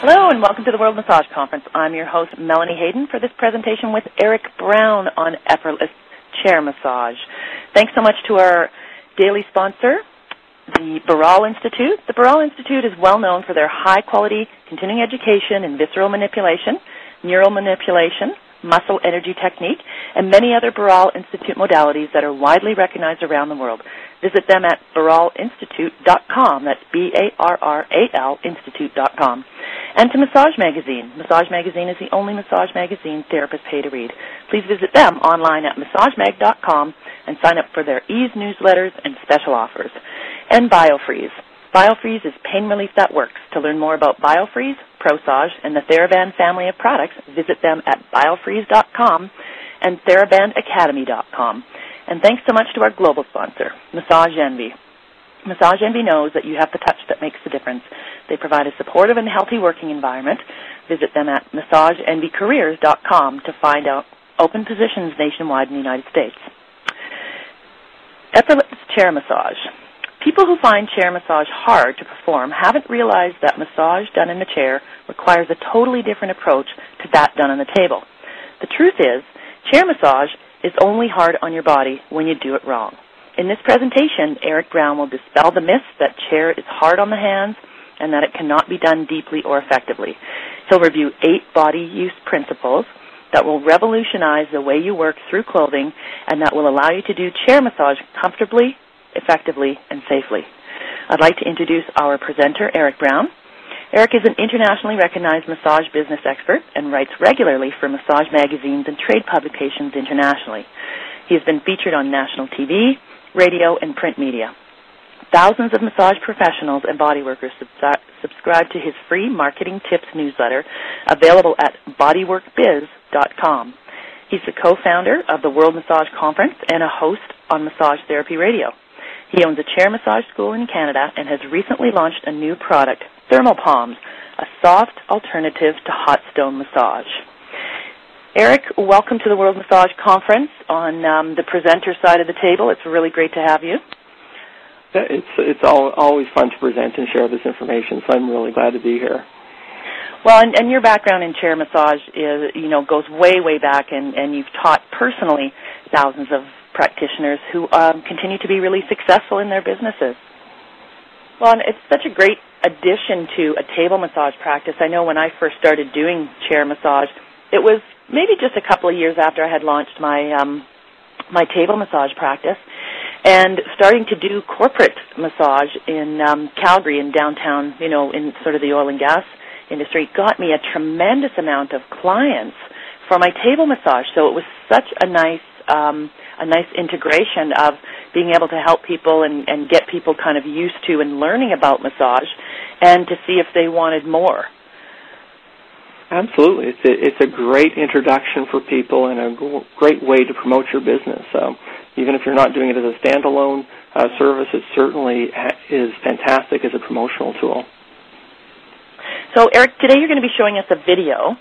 Hello and welcome to the World Massage Conference. I'm your host, Melanie Hayden, for this presentation with Eric Brown on Effortless Chair Massage. Thanks so much to our daily sponsor, the Baral Institute. The Baral Institute is well known for their high-quality continuing education in visceral manipulation, neural manipulation, muscle energy technique, and many other Baral Institute modalities that are widely recognized around the world. Visit them at baralinstitute.com. That's B-A-R-R-A-L Institute.com. And to Massage Magazine. Massage Magazine is the only massage magazine therapists pay to read. Please visit them online at massagemag.com and sign up for their ease newsletters and special offers. And BioFreeze. BioFreeze is pain relief that works. To learn more about BioFreeze, ProSage, and the TheraBand family of products, visit them at biofreeze.com and therabandacademy.com. And thanks so much to our global sponsor, Massage Envy. Massage Envy knows that you have the touch that makes the difference. They provide a supportive and healthy working environment. Visit them at massageenvycareers.com to find out open positions nationwide in the United States. Effortless Chair Massage. People who find chair massage hard to perform haven't realized that massage done in the chair requires a totally different approach to that done on the table. The truth is, chair massage is only hard on your body when you do it wrong. In this presentation, Eric Brown will dispel the myth that chair is hard on the hands and that it cannot be done deeply or effectively. He'll review 8 body use principles that will revolutionize the way you work through clothing and that will allow you to do chair massage comfortably, effectively, and safely. I'd like to introduce our presenter, Eric Brown. Eric is an internationally recognized massage business expert and writes regularly for massage magazines and trade publications internationally. He has been featured on national TV, radio, and print media. Thousands of massage professionals and bodyworkers subscribe to his free marketing tips newsletter available at bodyworkbiz.com. He's the co-founder of the World Massage Conference and a host on Massage Therapy Radio. He owns a chair massage school in Canada and has recently launched a new product, Thermal Palms, a soft alternative to hot stone massage. Eric, welcome to the World Massage Conference on the presenter side of the table. It's really great to have you. It's always fun to present and share this information, so I'm really glad to be here. Well, and your background in chair massage is, goes way, way back, and you've taught personally thousands of practitioners who continue to be really successful in their businesses. Well, and it's such a great addition to a table massage practice. I know when I first started doing chair massage, it was maybe just a couple of years after I had launched my my table massage practice, and starting to do corporate massage in Calgary in downtown, in sort of the oil and gas industry, got me a tremendous amount of clients for my table massage. So it was such a nice integration of being able to help people and get people kind of used to and learning about massage and to see if they wanted more. Absolutely. It's a great introduction for people and a great way to promote your business. So even if you're not doing it as a standalone service, it certainly is fantastic as a promotional tool. So, Eric, today you're going to be showing us a video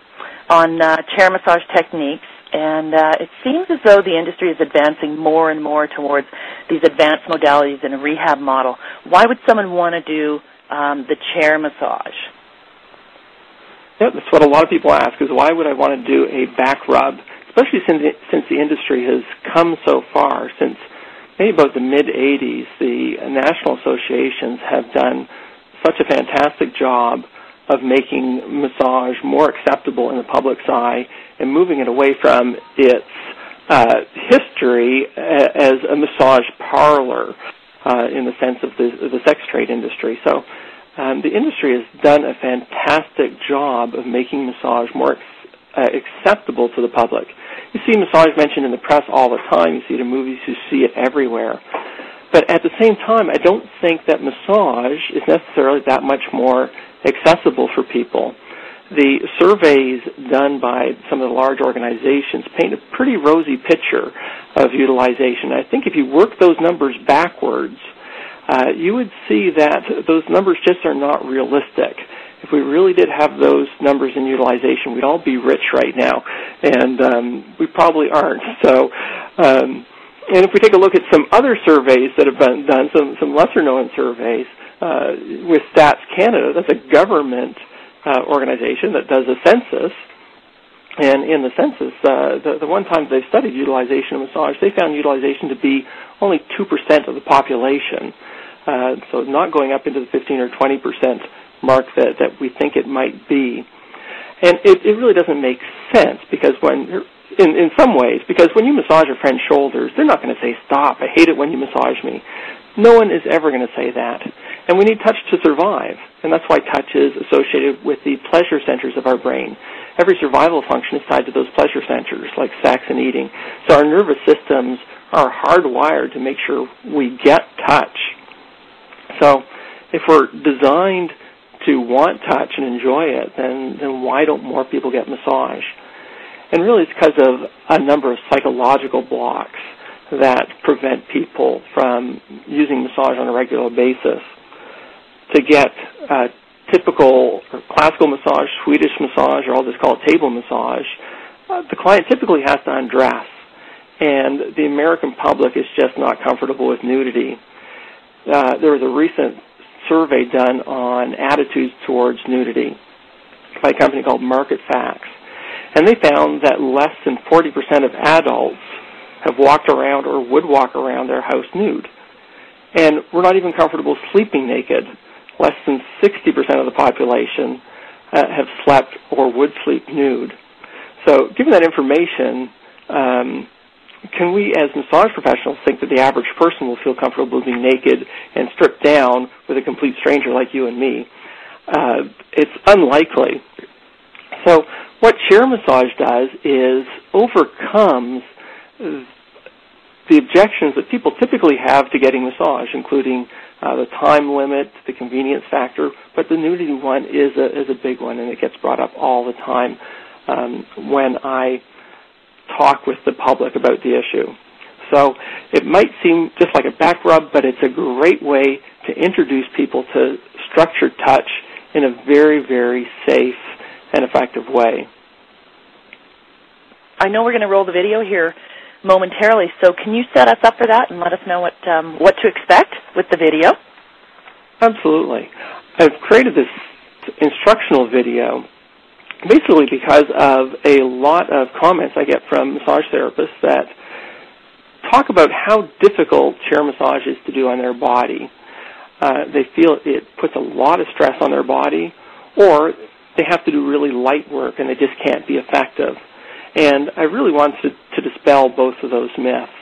on chair massage techniques, and it seems as though the industry is advancing more and more towards these advanced modalities in a rehab model. Why would someone want to do the chair massage? Yeah, that's what a lot of people ask, is why would I want to do a back rub, especially since the industry has come so far. Since maybe about the mid-'80s, the national associations have done such a fantastic job of making massage more acceptable in the public's eye and moving it away from its history as a massage parlor in the sense of the sex trade industry. So the industry has done a fantastic job of making massage more acceptable to the public. You see massage mentioned in the press all the time. You see it in movies. You see it everywhere. But at the same time, I don't think that massage is necessarily that much more accessible for people. The surveys done by some of the large organizations paint a pretty rosy picture of utilization. I think if you work those numbers backwards, you would see that those numbers just are not realistic. If we really did have those numbers in utilization, we'd all be rich right now, and we probably aren't. So, and if we take a look at some other surveys that have been done, some lesser-known surveys with Stats Canada, that's a government organization that does a census. And in the census, the one time they studied utilization of massage, they found utilization to be only 2% of the population. So not going up into the 15 or 20% mark that we think it might be. And it really doesn't make sense because in some ways, because when you massage a friend's shoulders, they're not going to say, "Stop, I hate it when you massage me." No one is ever going to say that. And we need touch to survive. And that's why touch is associated with the pleasure centers of our brain. Every survival function is tied to those pleasure centers, like sex and eating. So our nervous systems are hardwired to make sure we get touch. So if we're designed to want touch and enjoy it, then why don't more people get massage? And really it's because of a number of psychological blocks that prevent people from using massage on a regular basis. To get typical or classical massage, Swedish massage, or I'll just call it table massage, the client typically has to undress. And the American public is just not comfortable with nudity. There was a recent survey done on attitudes towards nudity by a company called Market Facts. And they found that less than 40% of adults have walked around or would walk around their house nude. And we're not even comfortable sleeping naked. Less than 60% of the population have slept or would sleep nude. So given that information, can we as massage professionals think that the average person will feel comfortable being naked and stripped down with a complete stranger like you and me? It's unlikely. So what chair massage does is overcomes the objections that people typically have to getting massage, including the time limit, the convenience factor, but the nudity one is a big one, and it gets brought up all the time when I talk with the public about the issue. So it might seem just like a back rub, but it's a great way to introduce people to structured touch in a very, very safe and effective way. I know we're going to roll the video here momentarily, so can you set us up for that and let us know what to expect with the video? Absolutely. I've created this instructional video basically because of a lot of comments I get from massage therapists that talk about how difficult chair massage is to do on their body. They feel it puts a lot of stress on their body, or they have to do really light work and they just can't be effective. And I really want to dispel both of those myths.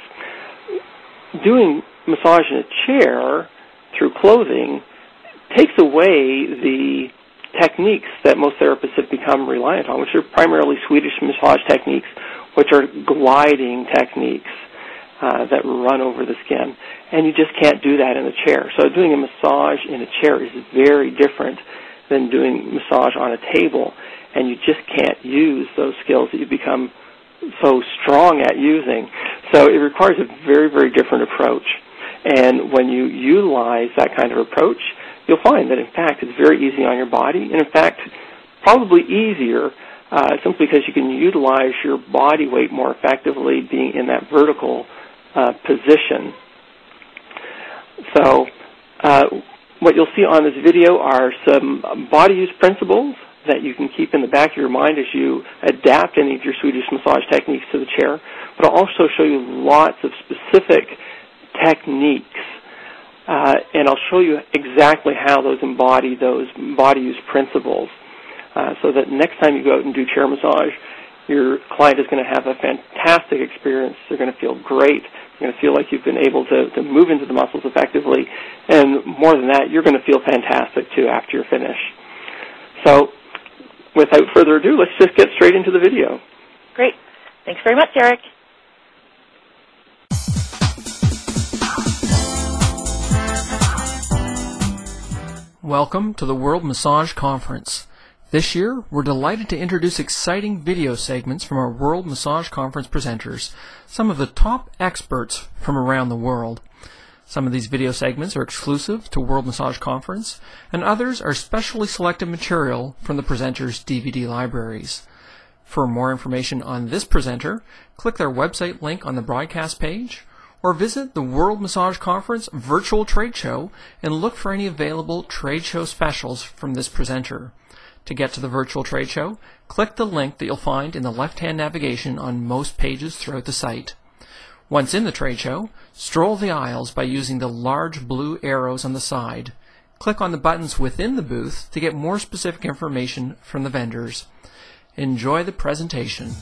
Doing massage in a chair through clothing takes away the techniques that most therapists have become reliant on, which are primarily Swedish massage techniques, which are gliding techniques that run over the skin. And you just can't do that in a chair. So doing a massage in a chair is very different than doing massage on a table. And you just can't use those skills that you become so strong at using. So it requires a very, very different approach. And when you utilize that kind of approach, you'll find that, in fact, it's very easy on your body. And, in fact, probably easier simply because you can utilize your body weight more effectively being in that vertical position. So what you'll see on this video are some body use principles that you can keep in the back of your mind as you adapt any of your Swedish massage techniques to the chair, but I'll also show you lots of specific techniques, and I'll show you exactly how those embody those body use principles, so that next time you go out and do chair massage, your client is going to have a fantastic experience. They're going to feel great. You're going to feel like you've been able to move into the muscles effectively, and more than that, you're going to feel fantastic, too, after you're finished. So, without further ado, let's just get straight into the video. Great. Thanks very much, Eric. Welcome to the World Massage Conference. This year, we're delighted to introduce exciting video segments from our World Massage Conference presenters, some of the top experts from around the world. Some of these video segments are exclusive to World Massage Conference, and others are specially selected material from the presenters' DVD libraries. For more information on this presenter, click their website link on the broadcast page, or visit the World Massage Conference virtual trade show and look for any available trade show specials from this presenter. To get to the virtual trade show, click the link that you'll find in the left-hand navigation on most pages throughout the site. Once in the trade show, stroll the aisles by using the large blue arrows on the side. Click on the buttons within the booth to get more specific information from the vendors. Enjoy the presentation.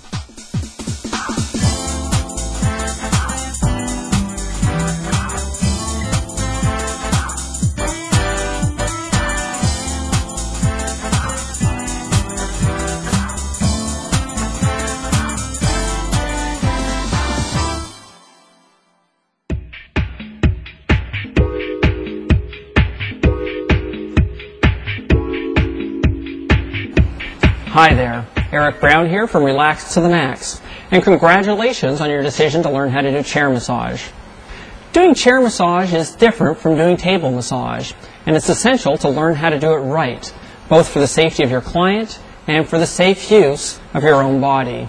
Hi there, Eric Brown here from Relax to the Max, and congratulations on your decision to learn how to do chair massage. Doing chair massage is different from doing table massage, and it's essential to learn how to do it right, both for the safety of your client and for the safe use of your own body.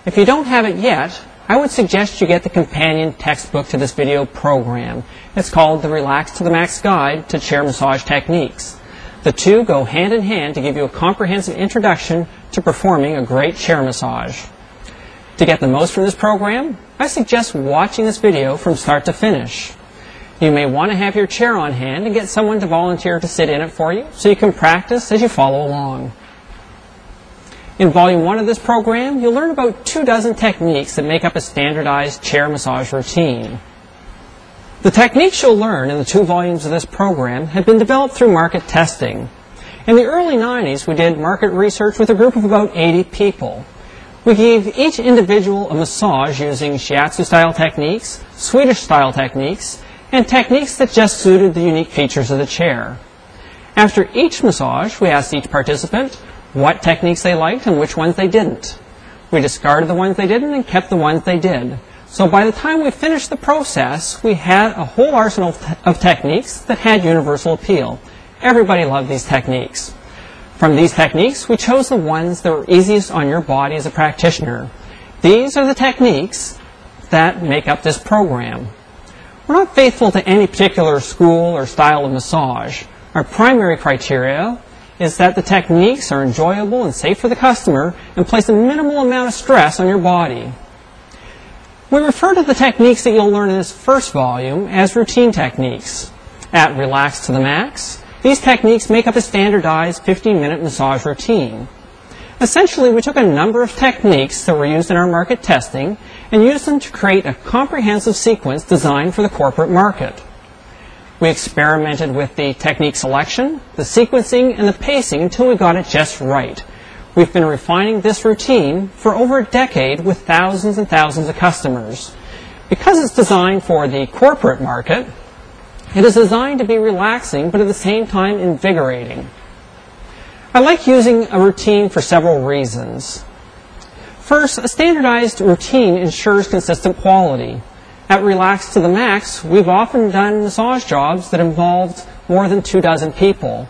If you don't have it yet, I would suggest you get the companion textbook to this video program. It's called the Relax to the Max Guide to Chair Massage Techniques. The two go hand in hand to give you a comprehensive introduction to performing a great chair massage. To get the most from this program, I suggest watching this video from start to finish. You may want to have your chair on hand and get someone to volunteer to sit in it for you so you can practice as you follow along. In Volume 1 of this program, you'll learn about 24 techniques that make up a standardized chair massage routine. The techniques you'll learn in the 2 volumes of this program have been developed through market testing. In the early 90s, we did market research with a group of about 80 people. We gave each individual a massage using shiatsu-style techniques, Swedish-style techniques, and techniques that just suited the unique features of the chair. After each massage, we asked each participant what techniques they liked and which ones they didn't. We discarded the ones they didn't and kept the ones they did. So by the time we finished the process, we had a whole arsenal of techniques that had universal appeal. Everybody loved these techniques. From these techniques, we chose the ones that were easiest on your body as a practitioner. These are the techniques that make up this program. We're not faithful to any particular school or style of massage. Our primary criteria is that the techniques are enjoyable and safe for the customer and place a minimal amount of stress on your body. We refer to the techniques that you'll learn in this first volume as routine techniques. At Relax to the Max, these techniques make up a standardized 15-minute massage routine. Essentially, we took a number of techniques that were used in our market testing and used them to create a comprehensive sequence designed for the corporate market. We experimented with the technique selection, the sequencing, and the pacing until we got it just right. We've been refining this routine for over a decade with thousands and thousands of customers. Because it's designed for the corporate market, it is designed to be relaxing but at the same time invigorating. I like using a routine for several reasons. First, a standardized routine ensures consistent quality. At Relax to the Max, we've often done massage jobs that involved more than 24 people.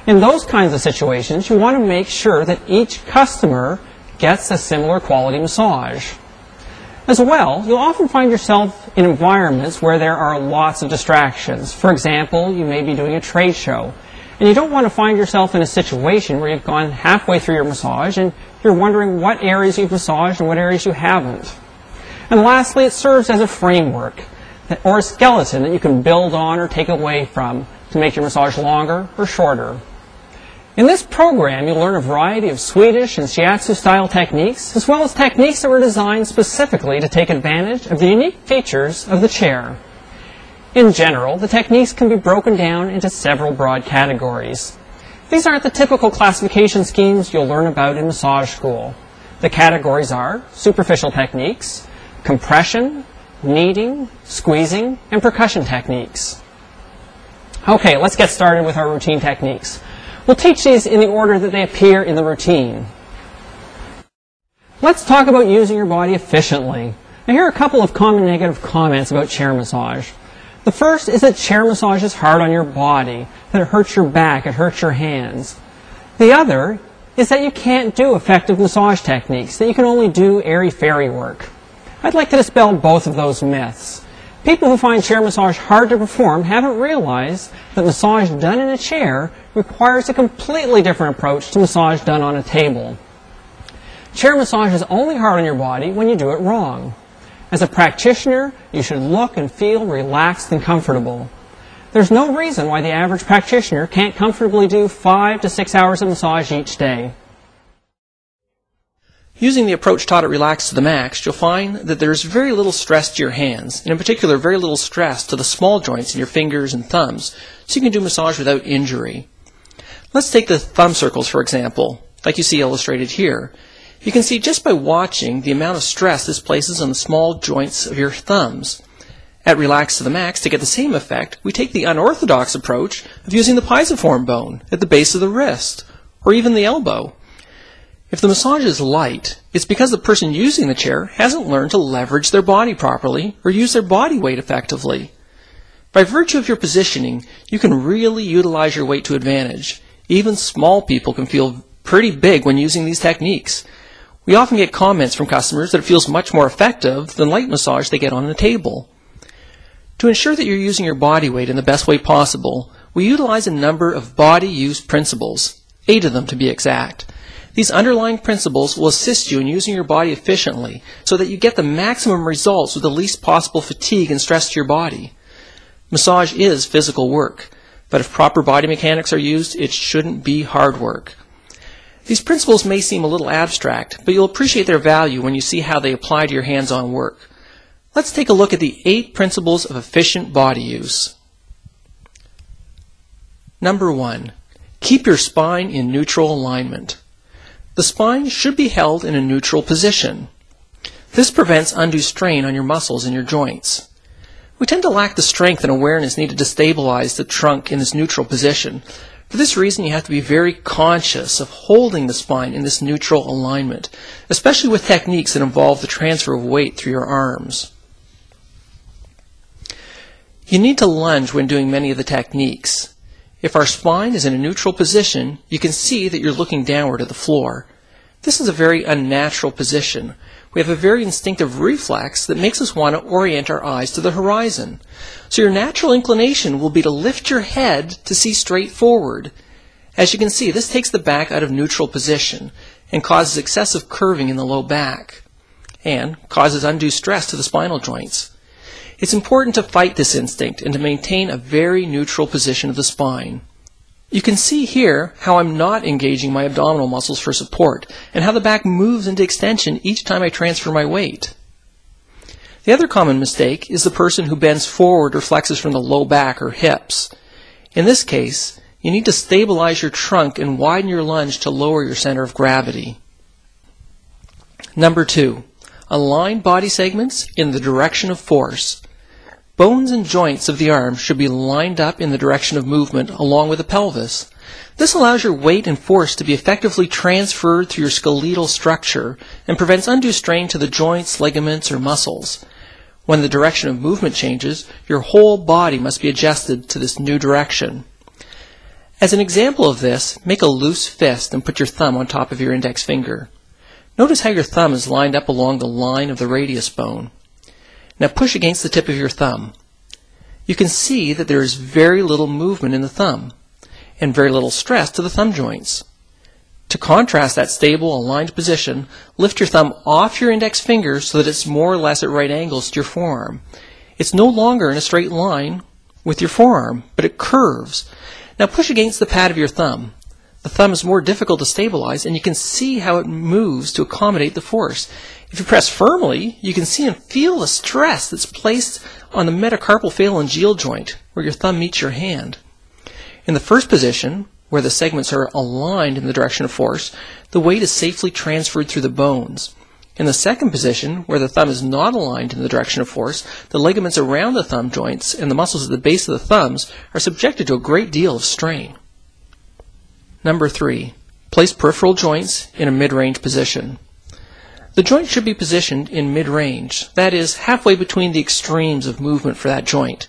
In those kinds of situations, you want to make sure that each customer gets a similar quality massage. As well, you'll often find yourself in environments where there are lots of distractions. For example, you may be doing a trade show, and you don't want to find yourself in a situation where you've gone halfway through your massage and you're wondering what areas you've massaged and what areas you haven't. And lastly, it serves as a framework or a skeleton that you can build on or take away from to make your massage longer or shorter. In this program, you'll learn a variety of Swedish and shiatsu-style techniques, as well as techniques that were designed specifically to take advantage of the unique features of the chair. In general, the techniques can be broken down into several broad categories. These aren't the typical classification schemes you'll learn about in massage school. The categories are superficial techniques, compression, kneading, squeezing, and percussion techniques. Okay, let's get started with our routine techniques. We'll teach these in the order that they appear in the routine. Let's talk about using your body efficiently. Now, here are a couple of common negative comments about chair massage. The first is that chair massage is hard on your body, that it hurts your back, it hurts your hands. The other is that you can't do effective massage techniques, that you can only do airy-fairy work. I'd like to dispel both of those myths. People who find chair massage hard to perform haven't realized that massage done in a chair requires a completely different approach to massage done on a table. Chair massage is only hard on your body when you do it wrong. As a practitioner, you should look and feel relaxed and comfortable. There's no reason why the average practitioner can't comfortably do 5 to 6 hours of massage each day. Using the approach taught at Relax to the Max, you'll find that there's very little stress to your hands, and in particular very little stress to the small joints in your fingers and thumbs, so you can do massage without injury. Let's take the thumb circles, for example, like you see illustrated here. You can see just by watching the amount of stress this places on the small joints of your thumbs. At Relax to the Max, to get the same effect, we take the unorthodox approach of using the pisiform bone at the base of the wrist, or even the elbow. If the massage is light, it's because the person using the chair hasn't learned to leverage their body properly or use their body weight effectively. By virtue of your positioning, you can really utilize your weight to advantage. Even small people can feel pretty big when using these techniques. We often get comments from customers that it feels much more effective than light massage they get on the table. To ensure that you're using your body weight in the best way possible, we utilize a number of body use principles, 8 of them to be exact. These underlying principles will assist you in using your body efficiently so that you get the maximum results with the least possible fatigue and stress to your body. Massage is physical work, but if proper body mechanics are used, it shouldn't be hard work. These principles may seem a little abstract, but you'll appreciate their value when you see how they apply to your hands-on work. Let's take a look at the 8 principles of efficient body use. Number 1, keep your spine in neutral alignment. The spine should be held in a neutral position. This prevents undue strain on your muscles and your joints. We tend to lack the strength and awareness needed to stabilize the trunk in this neutral position. For this reason, you have to be very conscious of holding the spine in this neutral alignment, especially with techniques that involve the transfer of weight through your arms. You need to lunge when doing many of the techniques. If our spine is in a neutral position, you can see that you're looking downward at the floor. This is a very unnatural position. We have a very instinctive reflex that makes us want to orient our eyes to the horizon. So your natural inclination will be to lift your head to see straight forward. As you can see, this takes the back out of neutral position and causes excessive curving in the low back and causes undue stress to the spinal joints. It's important to fight this instinct and to maintain a very neutral position of the spine. You can see here how I'm not engaging my abdominal muscles for support and how the back moves into extension each time I transfer my weight. The other common mistake is the person who bends forward or flexes from the low back or hips. In this case, you need to stabilize your trunk and widen your lunge to lower your center of gravity. Number 2, align body segments in the direction of force. Bones and joints of the arm should be lined up in the direction of movement along with the pelvis. This allows your weight and force to be effectively transferred through your skeletal structure and prevents undue strain to the joints, ligaments, or muscles. When the direction of movement changes, your whole body must be adjusted to this new direction. As an example of this, make a loose fist and put your thumb on top of your index finger. Notice how your thumb is lined up along the line of the radius bone. Now push against the tip of your thumb. You can see that there is very little movement in the thumb and very little stress to the thumb joints. To contrast that stable, aligned position, lift your thumb off your index finger so that it's more or less at right angles to your forearm. It's no longer in a straight line with your forearm, but it curves. Now push against the pad of your thumb. The thumb is more difficult to stabilize, and you can see how it moves to accommodate the force. If you press firmly, you can see and feel the stress that's placed on the metacarpal phalangeal joint, where your thumb meets your hand. In the first position, where the segments are aligned in the direction of force, the weight is safely transferred through the bones. In the second position, where the thumb is not aligned in the direction of force, the ligaments around the thumb joints and the muscles at the base of the thumbs are subjected to a great deal of strain. Number 3, place peripheral joints in a mid-range position. The joint should be positioned in mid-range, that is, halfway between the extremes of movement for that joint.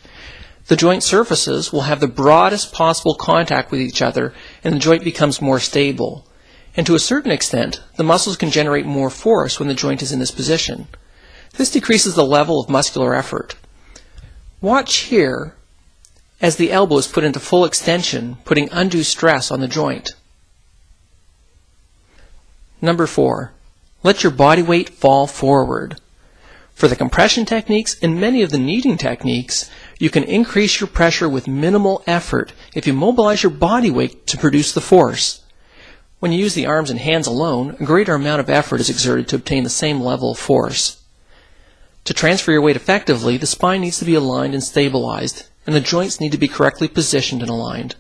The joint surfaces will have the broadest possible contact with each other, and the joint becomes more stable. And to a certain extent, the muscles can generate more force when the joint is in this position. This decreases the level of muscular effort. Watch here as the elbow is put into full extension, putting undue stress on the joint. Number 4, let your body weight fall forward. For the compression techniques and many of the kneading techniques, you can increase your pressure with minimal effort if you mobilize your body weight to produce the force. When you use the arms and hands alone, a greater amount of effort is exerted to obtain the same level of force. To transfer your weight effectively, the spine needs to be aligned and stabilized, and the joints need to be correctly positioned and aligned.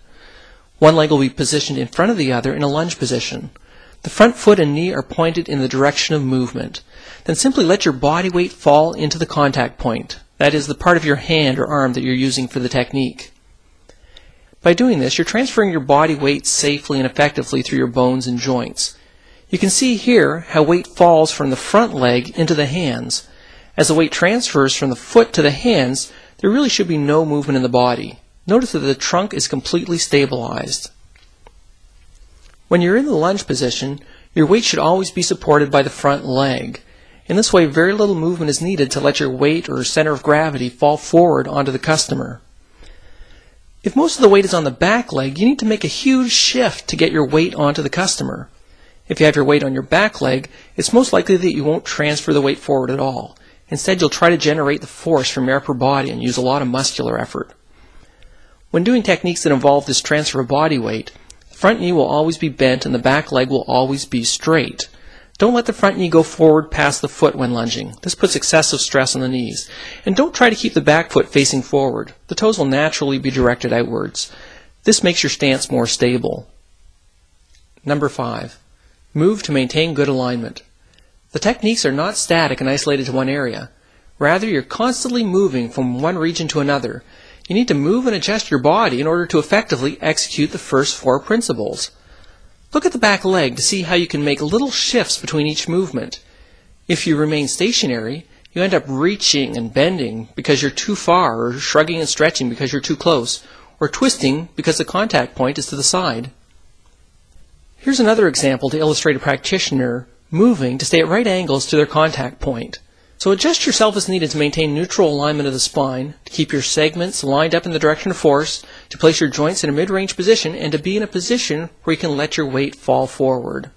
One leg will be positioned in front of the other in a lunge position. The front foot and knee are pointed in the direction of movement. Then simply let your body weight fall into the contact point, that is, the part of your hand or arm that you're using for the technique. By doing this, you're transferring your body weight safely and effectively through your bones and joints. You can see here how weight falls from the front leg into the hands. As the weight transfers from the foot to the hands, there really should be no movement in the body. Notice that the trunk is completely stabilized. When you're in the lunge position, your weight should always be supported by the front leg. In this way, very little movement is needed to let your weight or center of gravity fall forward onto the customer. If most of the weight is on the back leg, you need to make a huge shift to get your weight onto the customer. If you have your weight on your back leg, it's most likely that you won't transfer the weight forward at all. Instead, you'll try to generate the force from your upper body and use a lot of muscular effort. When doing techniques that involve this transfer of body weight, the front knee will always be bent and the back leg will always be straight. Don't let the front knee go forward past the foot when lunging. This puts excessive stress on the knees. And don't try to keep the back foot facing forward. The toes will naturally be directed outwards. This makes your stance more stable. Number 5, move to maintain good alignment. The techniques are not static and isolated to one area. Rather, you're constantly moving from one region to another. You need to move and adjust your body in order to effectively execute the first 4 principles. Look at the back leg to see how you can make little shifts between each movement. If you remain stationary, you end up reaching and bending because you're too far, or shrugging and stretching because you're too close, or twisting because the contact point is to the side. Here's another example to illustrate a practitioner moving to stay at right angles to their contact point. So adjust yourself as needed to maintain neutral alignment of the spine, to keep your segments lined up in the direction of force, to place your joints in a mid-range position, and to be in a position where you can let your weight fall forward.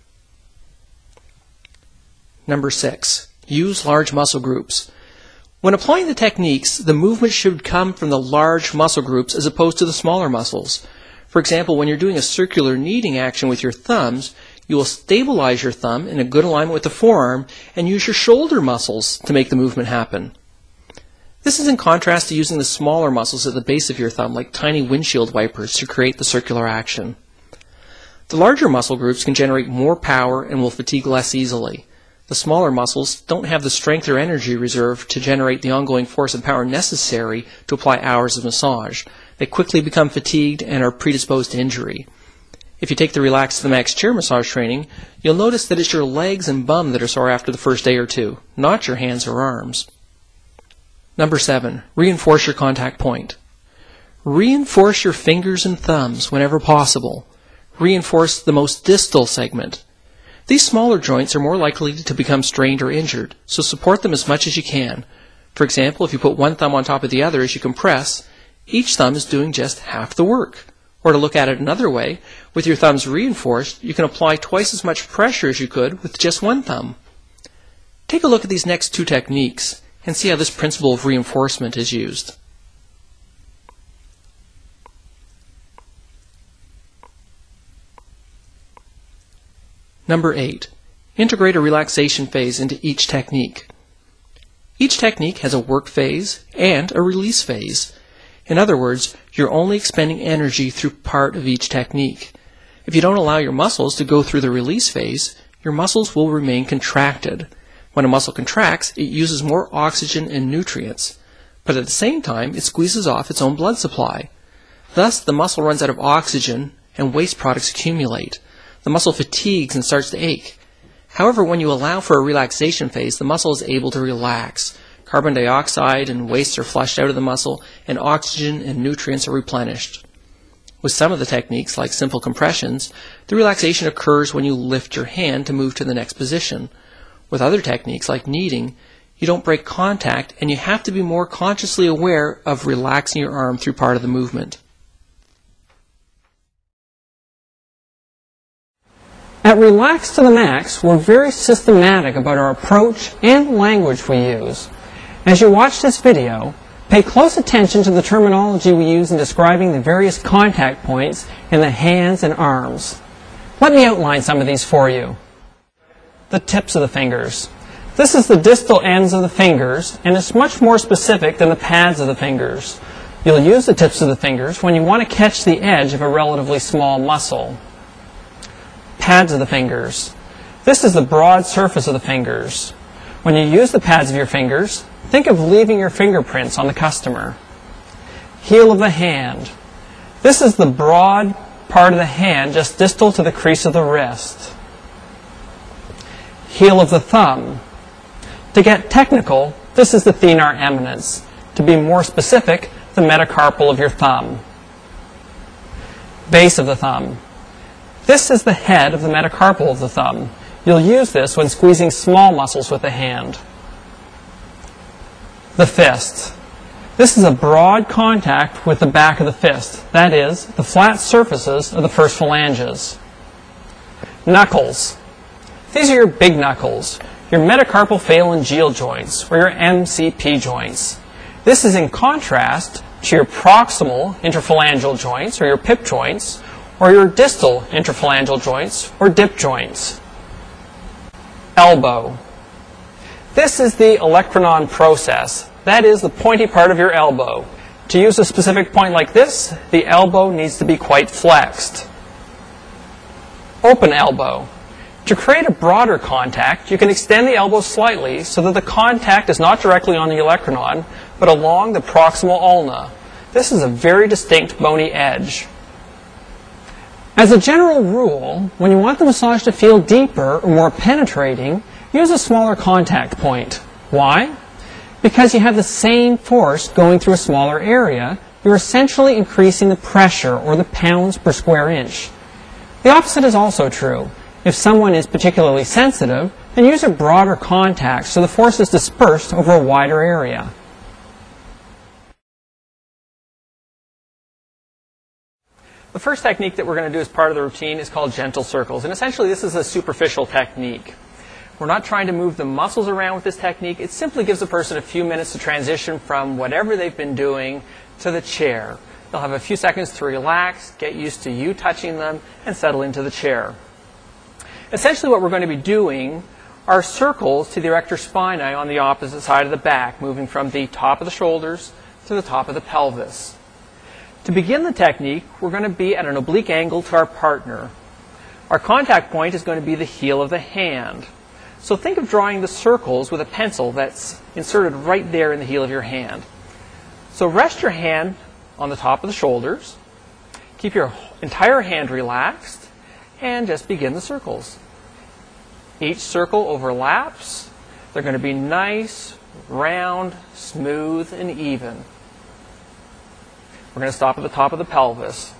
Number 6, use large muscle groups. When applying the techniques, the movement should come from the large muscle groups as opposed to the smaller muscles. For example, when you're doing a circular kneading action with your thumbs, you will stabilize your thumb in a good alignment with the forearm and use your shoulder muscles to make the movement happen. This is in contrast to using the smaller muscles at the base of your thumb, like tiny windshield wipers, to create the circular action. The larger muscle groups can generate more power and will fatigue less easily. The smaller muscles don't have the strength or energy reserve to generate the ongoing force and power necessary to apply hours of massage. They quickly become fatigued and are predisposed to injury. If you take the Relax to the Max chair massage training, you'll notice that it's your legs and bum that are sore after the first day or two, not your hands or arms. Number 7, reinforce your contact point. Reinforce your fingers and thumbs whenever possible. Reinforce the most distal segment. These smaller joints are more likely to become strained or injured, so support them as much as you can. For example, if you put one thumb on top of the other as you compress, each thumb is doing just half the work. Or to look at it another way, with your thumbs reinforced, you can apply twice as much pressure as you could with just one thumb. Take a look at these next 2 techniques and see how this principle of reinforcement is used. Number 8, integrate a relaxation phase into each technique. Each technique has a work phase and a release phase. In other words, you're only expending energy through part of each technique. If you don't allow your muscles to go through the release phase, your muscles will remain contracted. When a muscle contracts, it uses more oxygen and nutrients, but at the same time, it squeezes off its own blood supply. Thus, the muscle runs out of oxygen and waste products accumulate. The muscle fatigues and starts to ache. However, when you allow for a relaxation phase, the muscle is able to relax. Carbon dioxide and waste are flushed out of the muscle, and oxygen and nutrients are replenished. With some of the techniques, like simple compressions, the relaxation occurs when you lift your hand to move to the next position. With other techniques, like kneading, you don't break contact, and you have to be more consciously aware of relaxing your arm through part of the movement. At Relax to the Max, we're very systematic about our approach and language we use. As you watch this video, pay close attention to the terminology we use in describing the various contact points in the hands and arms. Let me outline some of these for you. The tips of the fingers. This is the distal ends of the fingers, and it's much more specific than the pads of the fingers. You'll use the tips of the fingers when you want to catch the edge of a relatively small muscle. Pads of the fingers. This is the broad surface of the fingers. When you use the pads of your fingers, think of leaving your fingerprints on the customer. Heel of the hand. This is the broad part of the hand just distal to the crease of the wrist. Heel of the thumb. To get technical, this is the thenar eminence. To be more specific, the metacarpal of your thumb. Base of the thumb. This is the head of the metacarpal of the thumb. You'll use this when squeezing small muscles with the hand. The fist. This is a broad contact with the back of the fist. That is, the flat surfaces of the first phalanges. Knuckles. These are your big knuckles, your metacarpal phalangeal joints, or your MCP joints. This is in contrast to your proximal interphalangeal joints, or your PIP joints, or your distal interphalangeal joints, or DIP joints. Elbow. This is the olecranon process. That is the pointy part of your elbow. To use a specific point like this, the elbow needs to be quite flexed. Open elbow. To create a broader contact, you can extend the elbow slightly so that the contact is not directly on the olecranon, but along the proximal ulna. This is a very distinct bony edge. As a general rule, when you want the massage to feel deeper or more penetrating, use a smaller contact point. Why? Because you have the same force going through a smaller area, you're essentially increasing the pressure or the pounds per square inch. The opposite is also true. If someone is particularly sensitive, then use a broader contact so the force is dispersed over a wider area. The first technique that we're going to do as part of the routine is called gentle circles, and essentially this is a superficial technique. We're not trying to move the muscles around with this technique. It simply gives the person a few minutes to transition from whatever they've been doing to the chair. They'll have a few seconds to relax, get used to you touching them, and settle into the chair. Essentially what we're going to be doing are circles to the erector spinae on the opposite side of the back, moving from the top of the shoulders to the top of the pelvis. To begin the technique, we're going to be at an oblique angle to our partner. Our contact point is going to be the heel of the hand. So think of drawing the circles with a pencil that's inserted right there in the heel of your hand. So rest your hand on the top of the shoulders, keep your entire hand relaxed, and just begin the circles. Each circle overlaps. They're going to be nice, round, smooth, and even. We're going to stop at the top of the pelvis.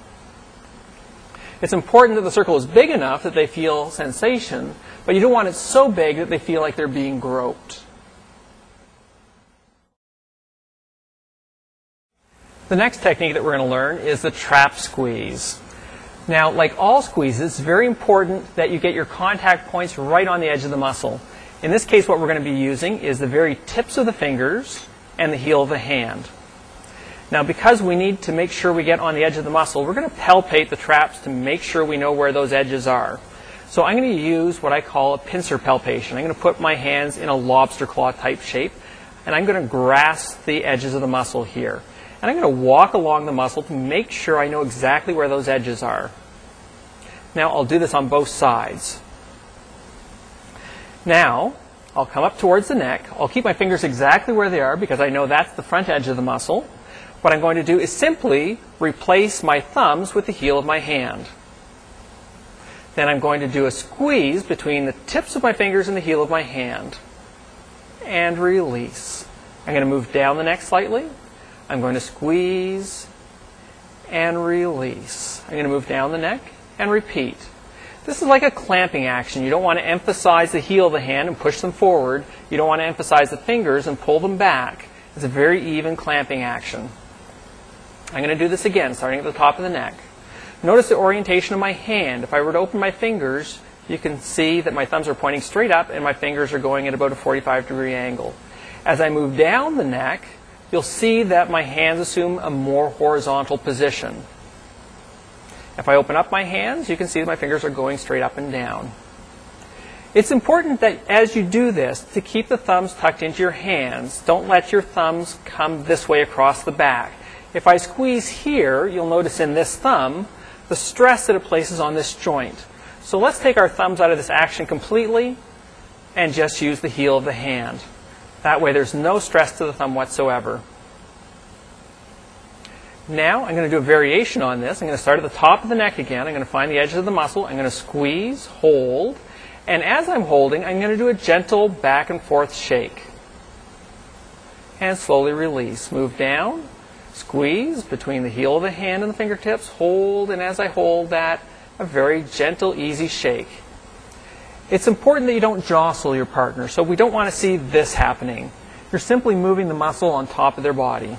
It's important that the circle is big enough that they feel sensation, but you don't want it so big that they feel like they're being groped. The next technique that we're going to learn is the trap squeeze. Now, like all squeezes, it's very important that you get your contact points right on the edge of the muscle. In this case, what we're going to be using is the very tips of the fingers and the heel of the hand. Now, because we need to make sure we get on the edge of the muscle, we're going to palpate the traps to make sure we know where those edges are. So I'm going to use what I call a pincer palpation. I'm going to put my hands in a lobster claw type shape, and I'm going to grasp the edges of the muscle here. And I'm going to walk along the muscle to make sure I know exactly where those edges are. Now, I'll do this on both sides. Now, I'll come up towards the neck. I'll keep my fingers exactly where they are because I know that's the front edge of the muscle. What I'm going to do is simply replace my thumbs with the heel of my hand. Then I'm going to do a squeeze between the tips of my fingers and the heel of my hand. And release. I'm going to move down the neck slightly. I'm going to squeeze and release. I'm going to move down the neck and repeat. This is like a clamping action. You don't want to emphasize the heel of the hand and push them forward. You don't want to emphasize the fingers and pull them back. It's a very even clamping action. I'm going to do this again, starting at the top of the neck. Notice the orientation of my hand. If I were to open my fingers, you can see that my thumbs are pointing straight up and my fingers are going at about a 45-degree angle. As I move down the neck, you'll see that my hands assume a more horizontal position. If I open up my hands, you can see that my fingers are going straight up and down. It's important that as you do this, to keep the thumbs tucked into your hands. Don't let your thumbs come this way across the back. If I squeeze here, you'll notice in this thumb the stress that it places on this joint. So let's take our thumbs out of this action completely and just use the heel of the hand. That way there's no stress to the thumb whatsoever. Now I'm going to do a variation on this. I'm going to start at the top of the neck again. I'm going to find the edges of the muscle. I'm going to squeeze, hold, and as I'm holding, I'm going to do a gentle back and forth shake. And slowly release. Move down, squeeze between the heel of the hand and the fingertips, hold, and as I hold that, a very gentle, easy shake. It's important that you don't jostle your partner, so we don't want to see this happening. You're simply moving the muscle on top of their body.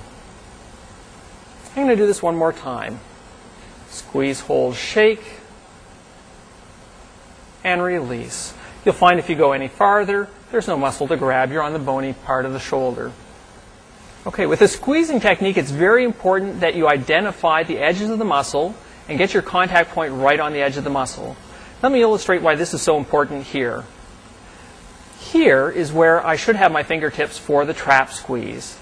I'm going to do this one more time. Squeeze, hold, shake, and release. You'll find if you go any farther, there's no muscle to grab. You're on the bony part of the shoulder. Okay, with the squeezing technique, it's very important that you identify the edges of the muscle and get your contact point right on the edge of the muscle. Let me illustrate why this is so important here. Here is where I should have my fingertips for the trap squeeze.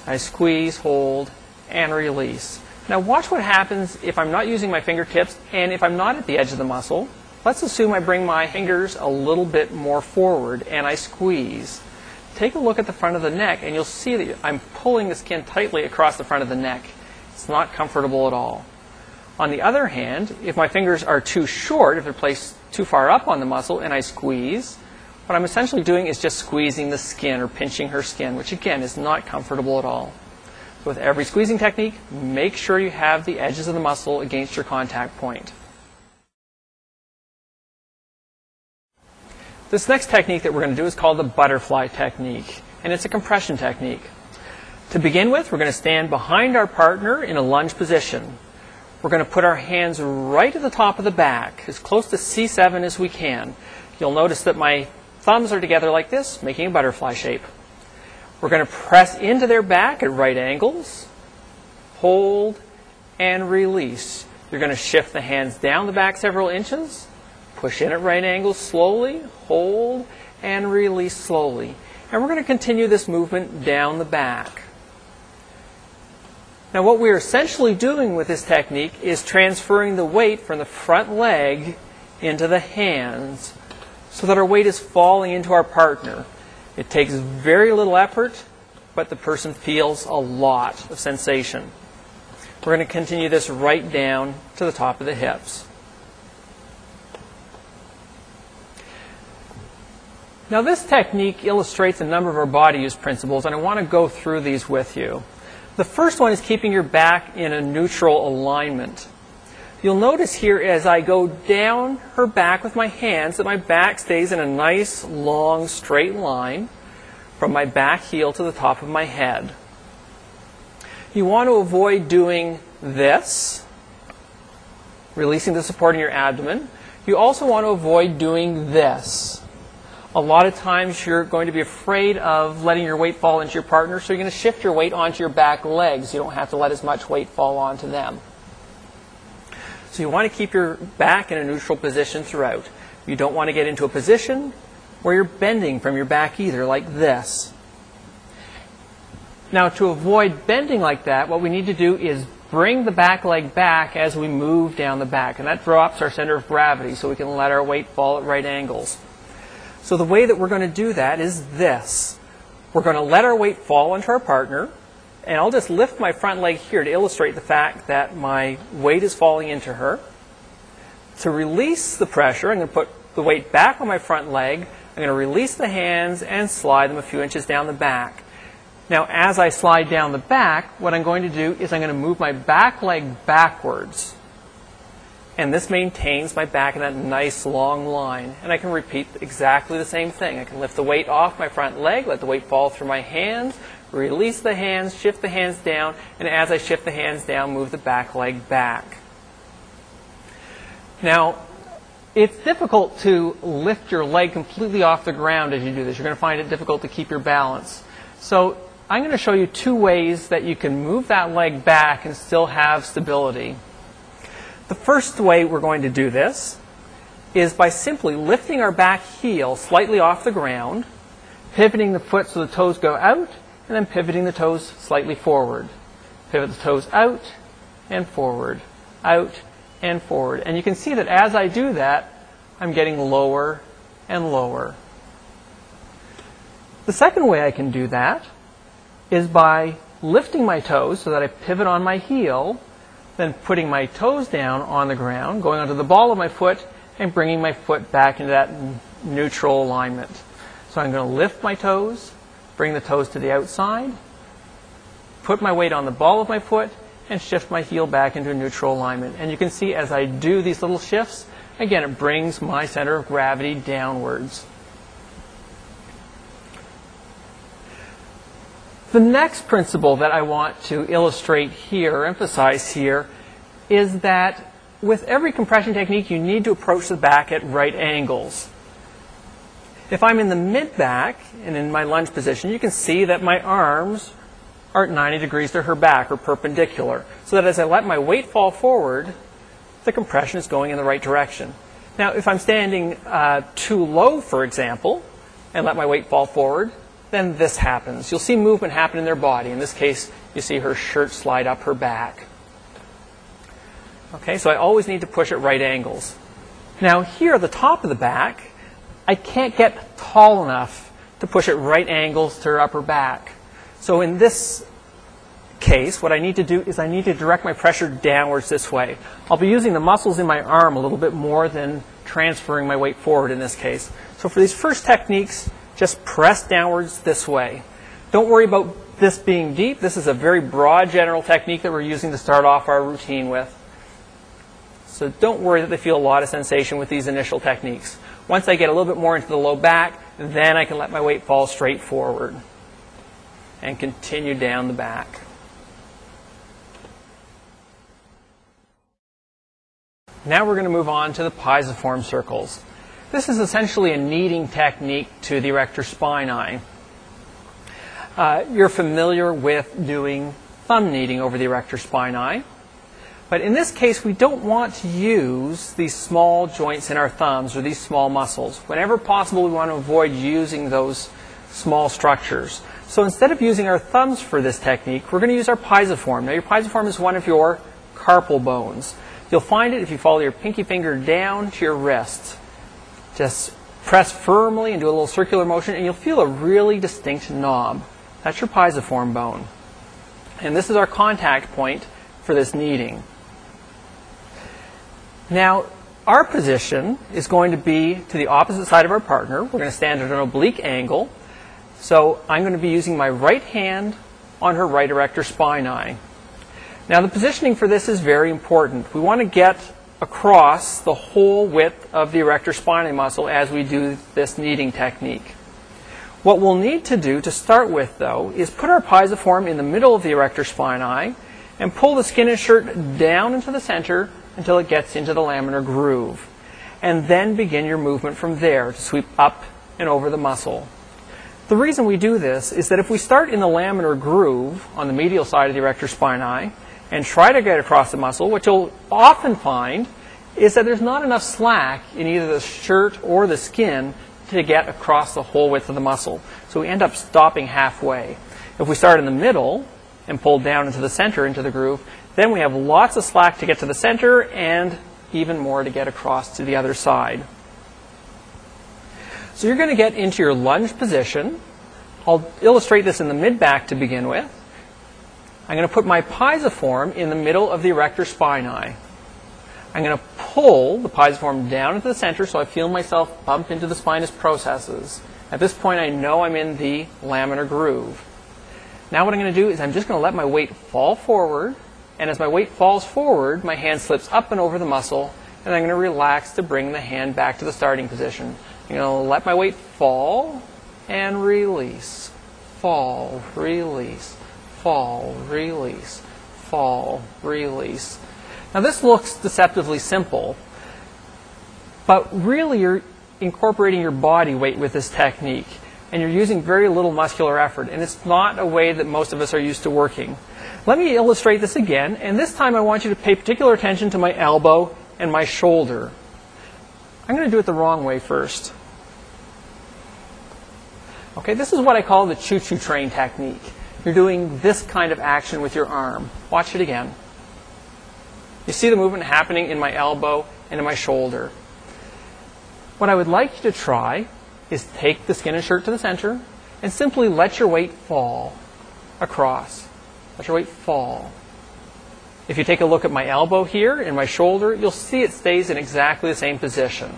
I squeeze, hold, and release. Now watch what happens if I'm not using my fingertips and if I'm not at the edge of the muscle. Let's assume I bring my fingers a little bit more forward and I squeeze. Take a look at the front of the neck and you'll see that I'm pulling the skin tightly across the front of the neck. It's not comfortable at all. On the other hand, if my fingers are too short, if they're placed too far up on the muscle and I squeeze, what I'm essentially doing is just squeezing the skin or pinching her skin, which again is not comfortable at all. So with every squeezing technique, make sure you have the edges of the muscle against your contact point. This next technique that we're going to do is called the butterfly technique, and it's a compression technique. To begin with, we're going to stand behind our partner in a lunge position. We're going to put our hands right at the top of the back, as close to C7 as we can. You'll notice that my thumbs are together like this, making a butterfly shape. We're going to press into their back at right angles, hold, and release. You're going to shift the hands down the back several inches, push in at right angles slowly, hold, and release slowly. And we're going to continue this movement down the back. Now what we're essentially doing with this technique is transferring the weight from the front leg into the hands so that our weight is falling into our partner. It takes very little effort, but the person feels a lot of sensation. We're going to continue this right down to the top of the hips. Now this technique illustrates a number of our body use principles, and I want to go through these with you. The first one is keeping your back in a neutral alignment. You'll notice here as I go down her back with my hands that my back stays in a nice, long, straight line from my back heel to the top of my head. You want to avoid doing this, releasing the support in your abdomen. You also want to avoid doing this. A lot of times you're going to be afraid of letting your weight fall into your partner, so you're going to shift your weight onto your back legs. You don't have to let as much weight fall onto them. So you want to keep your back in a neutral position throughout. You don't want to get into a position where you're bending from your back either, like this. Now to avoid bending like that, what we need to do is bring the back leg back as we move down the back, and that drops our center of gravity so we can let our weight fall at right angles. So the way that we're going to do that is this. We're going to let our weight fall onto our partner, and I'll just lift my front leg here to illustrate the fact that my weight is falling into her. To release the pressure, I'm going to put the weight back on my front leg. I'm going to release the hands and slide them a few inches down the back. Now as I slide down the back, what I'm going to do is I'm going to move my back leg backwards. And this maintains my back in that nice long line. And I can repeat exactly the same thing. I can lift the weight off my front leg, let the weight fall through my hands, release the hands, shift the hands down, and as I shift the hands down, move the back leg back. Now, it's difficult to lift your leg completely off the ground as you do this. You're going to find it difficult to keep your balance. So I'm going to show you two ways that you can move that leg back and still have stability. The first way we're going to do this is by simply lifting our back heel slightly off the ground, pivoting the foot so the toes go out, and then pivoting the toes slightly forward. Pivot the toes out and forward, out and forward. And you can see that as I do that, I'm getting lower and lower. The second way I can do that is by lifting my toes so that I pivot on my heel, then putting my toes down on the ground, going onto the ball of my foot, and bringing my foot back into that neutral alignment. So I'm going to lift my toes, bring the toes to the outside, put my weight on the ball of my foot, and shift my heel back into a neutral alignment. And you can see as I do these little shifts, again, it brings my center of gravity downwards. The next principle that I want to illustrate here, or emphasize here, is that with every compression technique, you need to approach the back at right angles. If I'm in the mid-back and in my lunge position, you can see that my arms are at 90 degrees to her back, or perpendicular, so that as I let my weight fall forward, the compression is going in the right direction. Now, if I'm standing too low, for example, and let my weight fall forward, then this happens. You'll see movement happen in their body. In this case, you see her shirt slide up her back. Okay, so I always need to push at right angles. Now, here at the top of the back, I can't get tall enough to push at right angles to her upper back. So in this case, what I need to do is I need to direct my pressure downwards this way. I'll be using the muscles in my arm a little bit more than transferring my weight forward in this case. So for these first techniques, just press downwards this way. Don't worry about this being deep. This is a very broad general technique that we're using to start off our routine with. So don't worry that they feel a lot of sensation with these initial techniques. Once I get a little bit more into the low back, then I can let my weight fall straight forward and continue down the back. Now we're going to move on to the pisiform circles. This is essentially a kneading technique to the erector spinae. You're familiar with doing thumb kneading over the erector spinae. But in this case, we don't want to use these small joints in our thumbs or these small muscles. Whenever possible, we want to avoid using those small structures. So instead of using our thumbs for this technique, we're going to use our pisiform. Now, your pisiform is one of your carpal bones. You'll find it if you follow your pinky finger down to your wrist. Just press firmly and do a little circular motion, and you'll feel a really distinct knob. That's your pisiform bone. And this is our contact point for this kneading. Now, our position is going to be to the opposite side of our partner. We're going to stand at an oblique angle. So I'm going to be using my right hand on her right erector spinae. Now, the positioning for this is very important. We want to get across the whole width of the erector spinae muscle as we do this kneading technique. What we'll need to do to start with, though, is put our pisiform in the middle of the erector spinae and pull the skin and shirt down into the center until it gets into the laminar groove. And then begin your movement from there to sweep up and over the muscle. The reason we do this is that if we start in the laminar groove on the medial side of the erector spinae and try to get across the muscle, what you'll often find is that there's not enough slack in either the shirt or the skin to get across the whole width of the muscle. So we end up stopping halfway. If we start in the middle and pull down into the center, into the groove, then we have lots of slack to get to the center and even more to get across to the other side. So you're going to get into your lunge position. I'll illustrate this in the mid-back to begin with. I'm going to put my pisiform in the middle of the erector spinae. I'm going to pull the pisiform down into the center so I feel myself bump into the spinous processes. At this point, I know I'm in the laminar groove. Now what I'm going to do is I'm just going to let my weight fall forward, and as my weight falls forward, my hand slips up and over the muscle, and I'm going to relax to bring the hand back to the starting position. I'm going to let my weight fall and release. Fall, release, fall, release, fall, release. Now this looks deceptively simple, but really you're incorporating your body weight with this technique, and you're using very little muscular effort, and it's not a way that most of us are used to working. Let me illustrate this again, and this time I want you to pay particular attention to my elbow and my shoulder. I'm going to do it the wrong way first. Okay, this is what I call the choo-choo train technique. You're doing this kind of action with your arm. Watch it again. You see the movement happening in my elbow and in my shoulder. What I would like you to try is take the skin and shirt to the center and simply let your weight fall across. Let your weight fall. If you take a look at my elbow here and my shoulder, you'll see it stays in exactly the same position.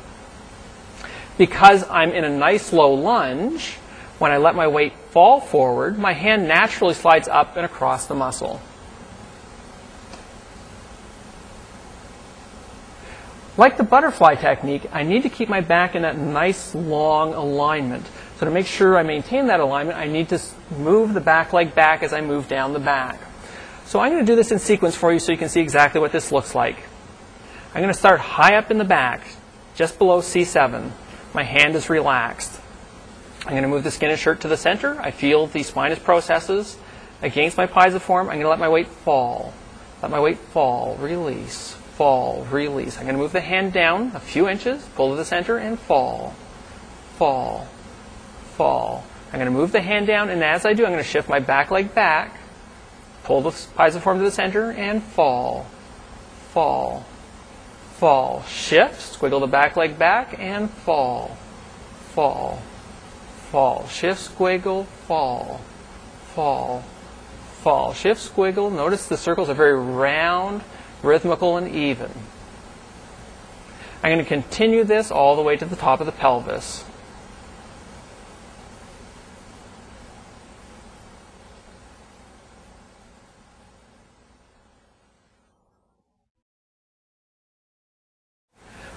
Because I'm in a nice low lunge, when I let my weight fall forward, my hand naturally slides up and across the muscle. Like the butterfly technique, I need to keep my back in that nice long alignment. So to make sure I maintain that alignment, I need to move the back leg back as I move down the back. So I'm going to do this in sequence for you so you can see exactly what this looks like. I'm going to start high up in the back, just below C7. My hand is relaxed. I'm going to move the skin and shirt to the center. I feel the spinous processes against my piezoform. I'm going to let my weight fall. Let my weight fall, release, fall, release. I'm going to move the hand down a few inches, pull to the center, and fall, fall, fall. I'm going to move the hand down, and as I do, I'm going to shift my back leg back, pull the piezoform to the center, and fall, fall, fall. Shift, squiggle the back leg back, and fall, fall, fall. Shift, squiggle, fall, fall, fall. Shift, squiggle. Notice the circles are very round, rhythmical, and even. I'm going to continue this all the way to the top of the pelvis.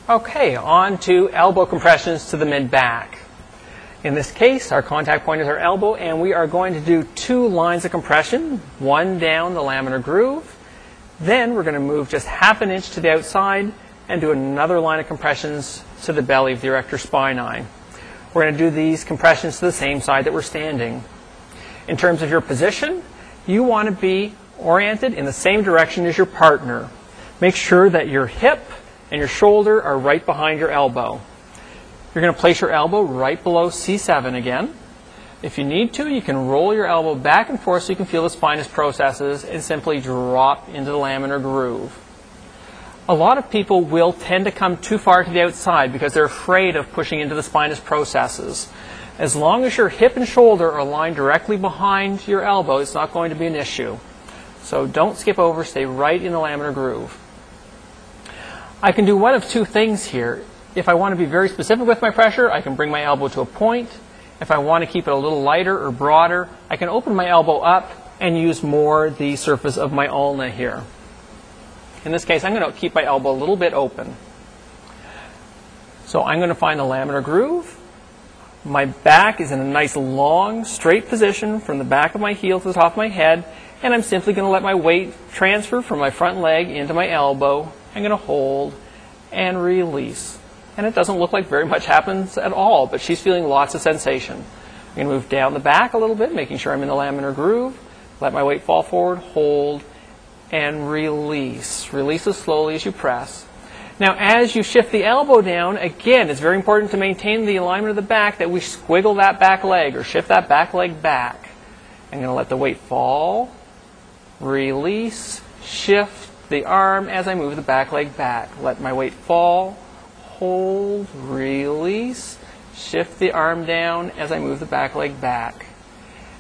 Okay, on to elbow compressions to the mid-back. In this case, our contact point is our elbow, and we are going to do 2 lines of compression, one down the laminar groove. Then we're going to move just half an inch to the outside and do another line of compressions to the belly of the erector spinae. We're going to do these compressions to the same side that we're standing. In terms of your position, you want to be oriented in the same direction as your partner. Make sure that your hip and your shoulder are right behind your elbow. You're going to place your elbow right below C7 again. If you need to, you can roll your elbow back and forth so you can feel the spinous processes and simply drop into the laminar groove. A lot of people will tend to come too far to the outside because they're afraid of pushing into the spinous processes. As long as your hip and shoulder are aligned directly behind your elbow, it's not going to be an issue. So don't skip over, stay right in the laminar groove. I can do one of 2 things here. If I want to be very specific with my pressure, I can bring my elbow to a point. If I want to keep it a little lighter or broader, I can open my elbow up and use more the surface of my ulna here. In this case, I'm going to keep my elbow a little bit open. So I'm going to find the laminar groove. My back is in a nice long, straight position from the back of my heel to the top of my head, and I'm simply going to let my weight transfer from my front leg into my elbow. I'm going to hold and release. And it doesn't look like very much happens at all, but she's feeling lots of sensation. I'm going to move down the back a little bit, making sure I'm in the laminar groove. Let my weight fall forward, hold, and release. Release as slowly as you press. Now, as you shift the elbow down, again, it's very important to maintain the alignment of the back that we squiggle that back leg or shift that back leg back. I'm going to let the weight fall, release, shift the arm as I move the back leg back. Let my weight fall, hold, release, shift the arm down as I move the back leg back.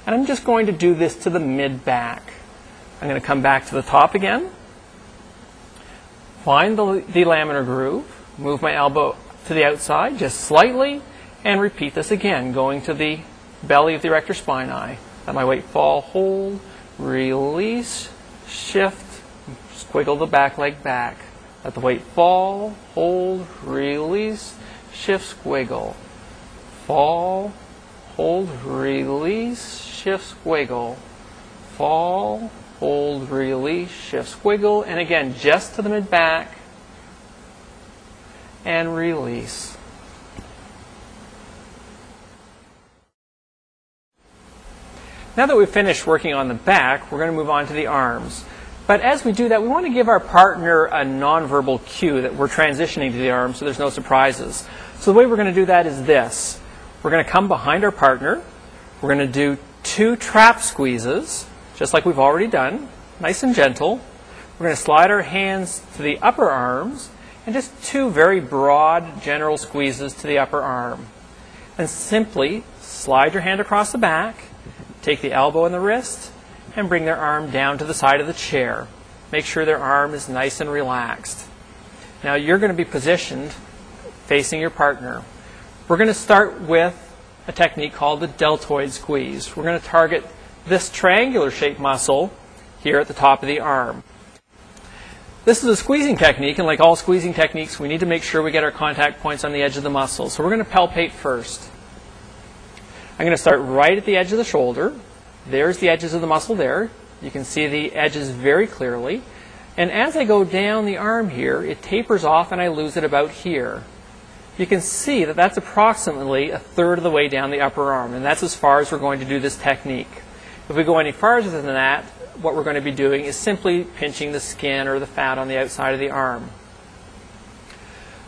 And I'm just going to do this to the mid-back. I'm going to come back to the top again, find the laminar groove, move my elbow to the outside just slightly, and repeat this again, going to the belly of the erector spinae. Let my weight fall, hold, release, shift, squiggle the back leg back. Let the weight fall, hold, release, shift, squiggle. Fall, hold, release, shift, squiggle. Fall, hold, release, shift, squiggle. And again, just to the mid-back. And release. Now that we've finished working on the back, we're going to move on to the arms. But as we do that, we want to give our partner a nonverbal cue that we're transitioning to the arms so there's no surprises. So the way we're going to do that is this. We're going to come behind our partner. We're going to do 2 trap squeezes, just like we've already done, nice and gentle. We're going to slide our hands to the upper arms and just 2 very broad, general squeezes to the upper arm. And simply slide your hand across the back, take the elbow and the wrist, and bring their arm down to the side of the chair. Make sure their arm is nice and relaxed. Now you're going to be positioned facing your partner. We're going to start with a technique called the deltoid squeeze. We're going to target this triangular shaped muscle here at the top of the arm. This is a squeezing technique, and like all squeezing techniques, we need to make sure we get our contact points on the edge of the muscle. So we're going to palpate first. I'm going to start right at the edge of the shoulder. There's the edges of the muscle there. You can see the edges very clearly. And as I go down the arm here, it tapers off and I lose it about here. You can see that that's approximately 1/3 of the way down the upper arm, and that's as far as we're going to do this technique. If we go any farther than that, what we're going to be doing is simply pinching the skin or the fat on the outside of the arm.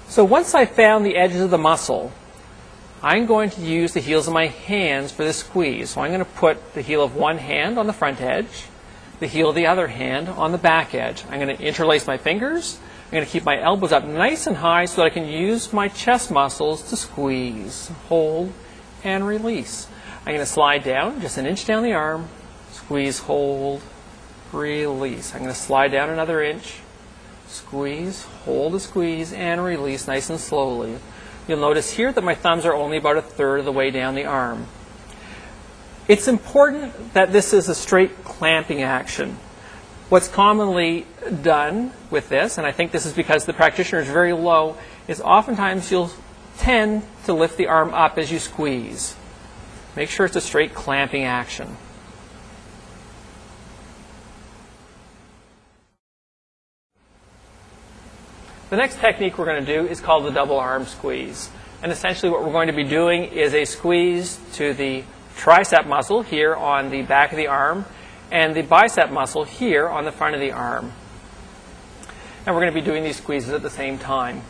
So once I've found the edges of the muscle, I'm going to use the heels of my hands for this squeeze. So I'm going to put the heel of one hand on the front edge, the heel of the other hand on the back edge. I'm going to interlace my fingers. I'm going to keep my elbows up nice and high so that I can use my chest muscles to squeeze, hold, and release. I'm going to slide down just an inch down the arm, squeeze, hold, release. I'm going to slide down another inch, squeeze, hold a squeeze, and release nice and slowly. You'll notice here that my thumbs are only about 1/3 of the way down the arm. It's important that this is a straight clamping action. What's commonly done with this, and I think this is because the practitioner is very low, is oftentimes you'll tend to lift the arm up as you squeeze. Make sure it's a straight clamping action. The next technique we're going to do is called the double arm squeeze. And essentially what we're going to be doing is a squeeze to the tricep muscle here on the back of the arm and the bicep muscle here on the front of the arm. And we're going to be doing these squeezes at the same time.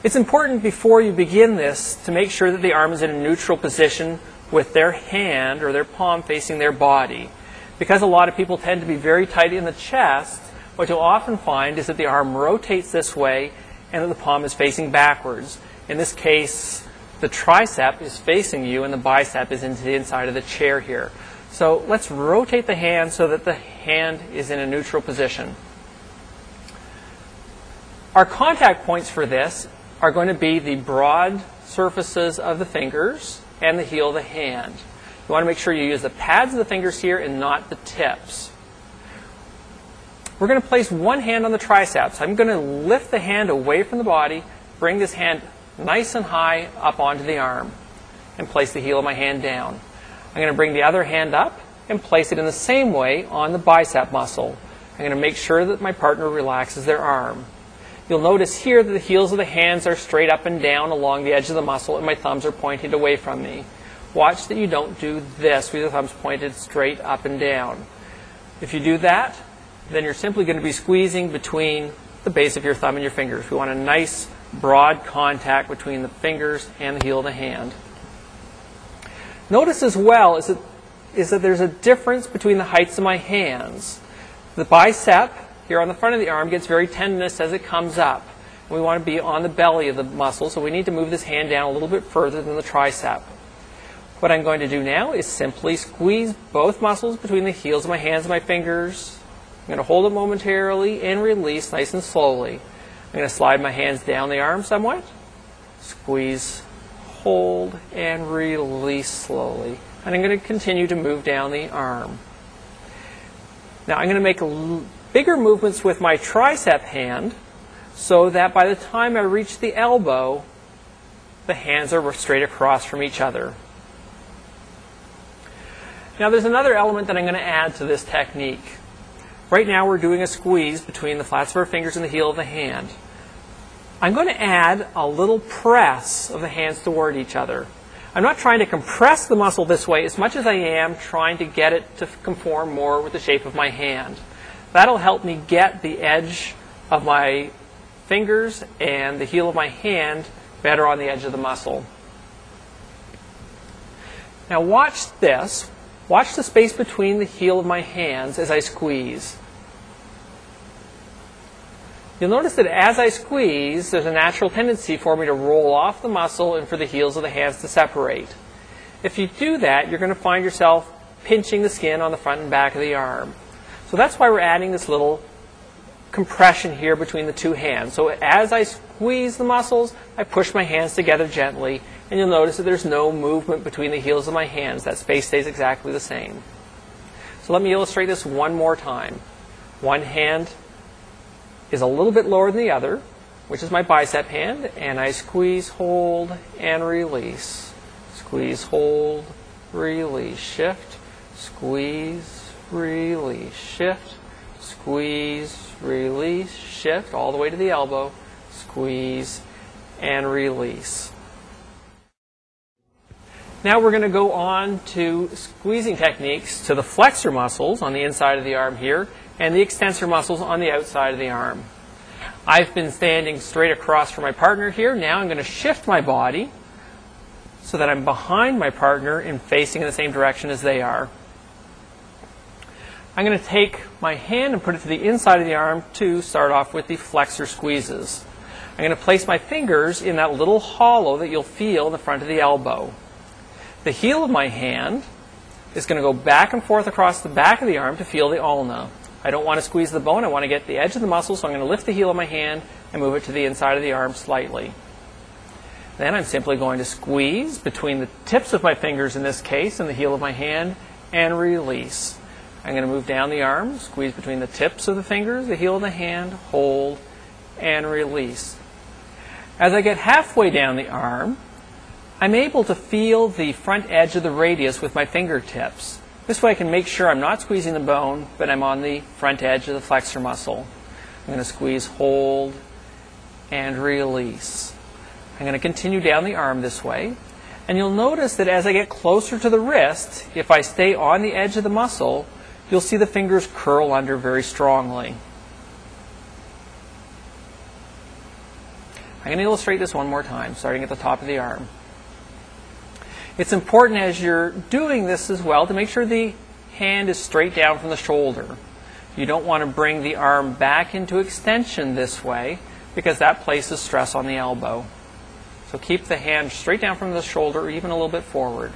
It's important before you begin this to make sure that the arm is in a neutral position with their hand or their palm facing their body. Because a lot of people tend to be very tight in the chest, what you'll often find is that the arm rotates this way and that the palm is facing backwards. In this case, the tricep is facing you and the bicep is into the inside of the chair here. So let's rotate the hand so that the hand is in a neutral position. Our contact points for this are going to be the broad surfaces of the fingers and the heel of the hand. You want to make sure you use the pads of the fingers here and not the tips. We're going to place one hand on the triceps. I'm going to lift the hand away from the body, bring this hand nice and high up onto the arm, and place the heel of my hand down. I'm going to bring the other hand up and place it in the same way on the bicep muscle. I'm going to make sure that my partner relaxes their arm. You'll notice here that the heels of the hands are straight up and down along the edge of the muscle and my thumbs are pointed away from me. Watch that you don't do this with your thumbs pointed straight up and down. If you do that, then you're simply going to be squeezing between the base of your thumb and your fingers. We want a nice broad contact between the fingers and the heel of the hand. Notice as well is that there's a difference between the heights of my hands. The bicep here on the front of the arm gets very tendinous as it comes up. We want to be on the belly of the muscle, so we need to move this hand down a little bit further than the tricep. What I'm going to do now is simply squeeze both muscles between the heels of my hands and my fingers. I'm going to hold it momentarily and release nice and slowly. I'm going to slide my hands down the arm somewhat, squeeze, hold, and release slowly. And I'm going to continue to move down the arm. Now I'm going to make bigger movements with my tricep hand so that by the time I reach the elbow, the hands are straight across from each other. Now there's another element that I'm going to add to this technique. Right now we're doing a squeeze between the flats of our fingers and the heel of the hand. I'm going to add a little press of the hands toward each other. I'm not trying to compress the muscle this way as much as I am trying to get it to conform more with the shape of my hand. That'll help me get the edge of my fingers and the heel of my hand better on the edge of the muscle. Now watch this. Watch the space between the heel of my hands as I squeeze. You'll notice that as I squeeze, there's a natural tendency for me to roll off the muscle and for the heels of the hands to separate. If you do that, you're going to find yourself pinching the skin on the front and back of the arm. So that's why we're adding this little compression here between the two hands. So as I squeeze the muscles, I push my hands together gently, and you'll notice that there's no movement between the heels of my hands. That space stays exactly the same. So let me illustrate this one more time. One hand is a little bit lower than the other, which is my bicep hand, and I squeeze, hold, and release. Squeeze, hold, release, shift, squeeze, release, shift, squeeze, release, shift, all the way to the elbow, squeeze, and release. Now we're going to go on to squeezing techniques to the flexor muscles on the inside of the arm here and the extensor muscles on the outside of the arm. I've been standing straight across from my partner here. Now I'm going to shift my body so that I'm behind my partner and facing in the same direction as they are. I'm going to take my hand and put it to the inside of the arm to start off with the flexor squeezes. I'm going to place my fingers in that little hollow that you'll feel in the front of the elbow. The heel of my hand is going to go back and forth across the back of the arm to feel the ulna. I don't want to squeeze the bone. I want to get the edge of the muscle, so I'm going to lift the heel of my hand and move it to the inside of the arm slightly. Then I'm simply going to squeeze between the tips of my fingers in this case and the heel of my hand and release. I'm going to move down the arm, squeeze between the tips of the fingers, the heel of the hand, hold, and release. As I get halfway down the arm, I'm able to feel the front edge of the radius with my fingertips. This way I can make sure I'm not squeezing the bone, but I'm on the front edge of the flexor muscle. I'm going to squeeze, hold, and release. I'm going to continue down the arm this way. And you'll notice that as I get closer to the wrist, if I stay on the edge of the muscle, you'll see the fingers curl under very strongly. I'm going to illustrate this one more time, starting at the top of the arm. It's important as you're doing this as well to make sure the hand is straight down from the shoulder. You don't want to bring the arm back into extension this way because that places stress on the elbow. So keep the hand straight down from the shoulder or even a little bit forward.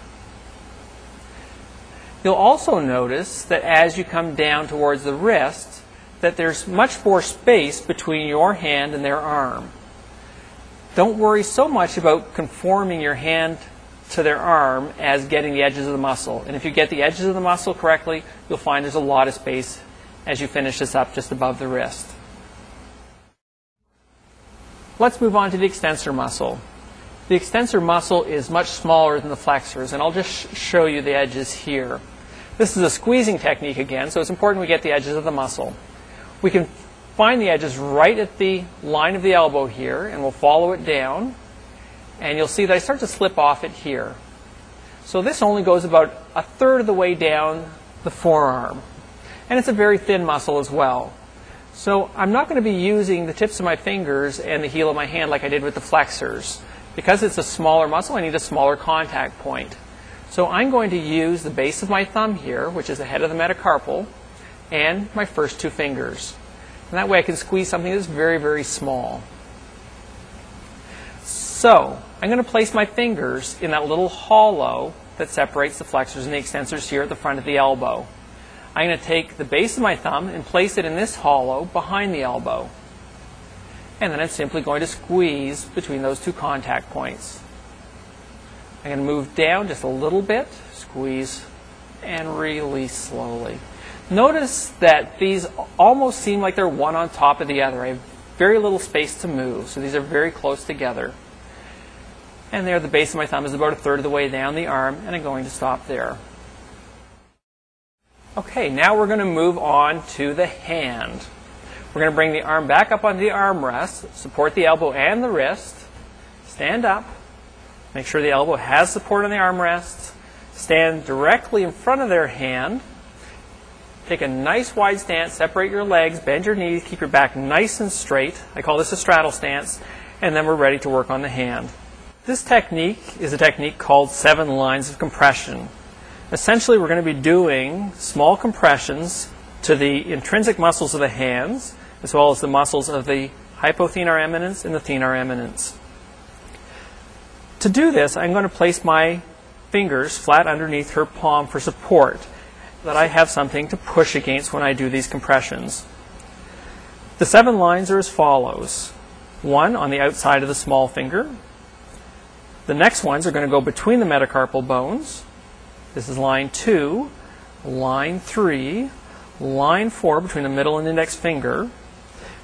You'll also notice that as you come down towards the wrist that there's much more space between your hand and their arm. Don't worry so much about conforming your hand to their arm as getting the edges of the muscle. And if you get the edges of the muscle correctly, you'll find there's a lot of space as you finish this up just above the wrist. Let's move on to the extensor muscle. The extensor muscle is much smaller than the flexors, and I'll just show you the edges here. This is a squeezing technique again, so it's important we get the edges of the muscle. We can find the edges right at the line of the elbow here, and we'll follow it down. And you'll see that I start to slip off it here. So this only goes about a third of the way down the forearm. And it's a very thin muscle as well. So I'm not going to be using the tips of my fingers and the heel of my hand like I did with the flexors. Because it's a smaller muscle, I need a smaller contact point. So I'm going to use the base of my thumb here, which is the head of the metacarpal, and my first two fingers. And that way I can squeeze something that's very, very small. So I'm going to place my fingers in that little hollow that separates the flexors and the extensors here at the front of the elbow. I'm going to take the base of my thumb and place it in this hollow behind the elbow. And then I'm simply going to squeeze between those two contact points. I'm going to move down just a little bit, squeeze, and release slowly. Notice that these almost seem like they're one on top of the other. I have very little space to move, so these are very close together. And there, the base of my thumb is about a third of the way down the arm, and I'm going to stop there. Okay, now we're going to move on to the hand. We're going to bring the arm back up onto the armrest, support the elbow and the wrist, stand up, make sure the elbow has support on the armrest, stand directly in front of their hand, take a nice wide stance, separate your legs, bend your knees, keep your back nice and straight. I call this a straddle stance, and then we're ready to work on the hand. This technique is a technique called 7 lines of compression. Essentially, we're going to be doing small compressions to the intrinsic muscles of the hands, as well as the muscles of the hypothenar eminence and the thenar eminence. To do this, I'm going to place my fingers flat underneath her palm for support, that I have something to push against when I do these compressions. The 7 lines are as follows. 1 on the outside of the small finger. The next ones are going to go between the metacarpal bones. This is line 2, line 3, line 4 between the middle and index finger.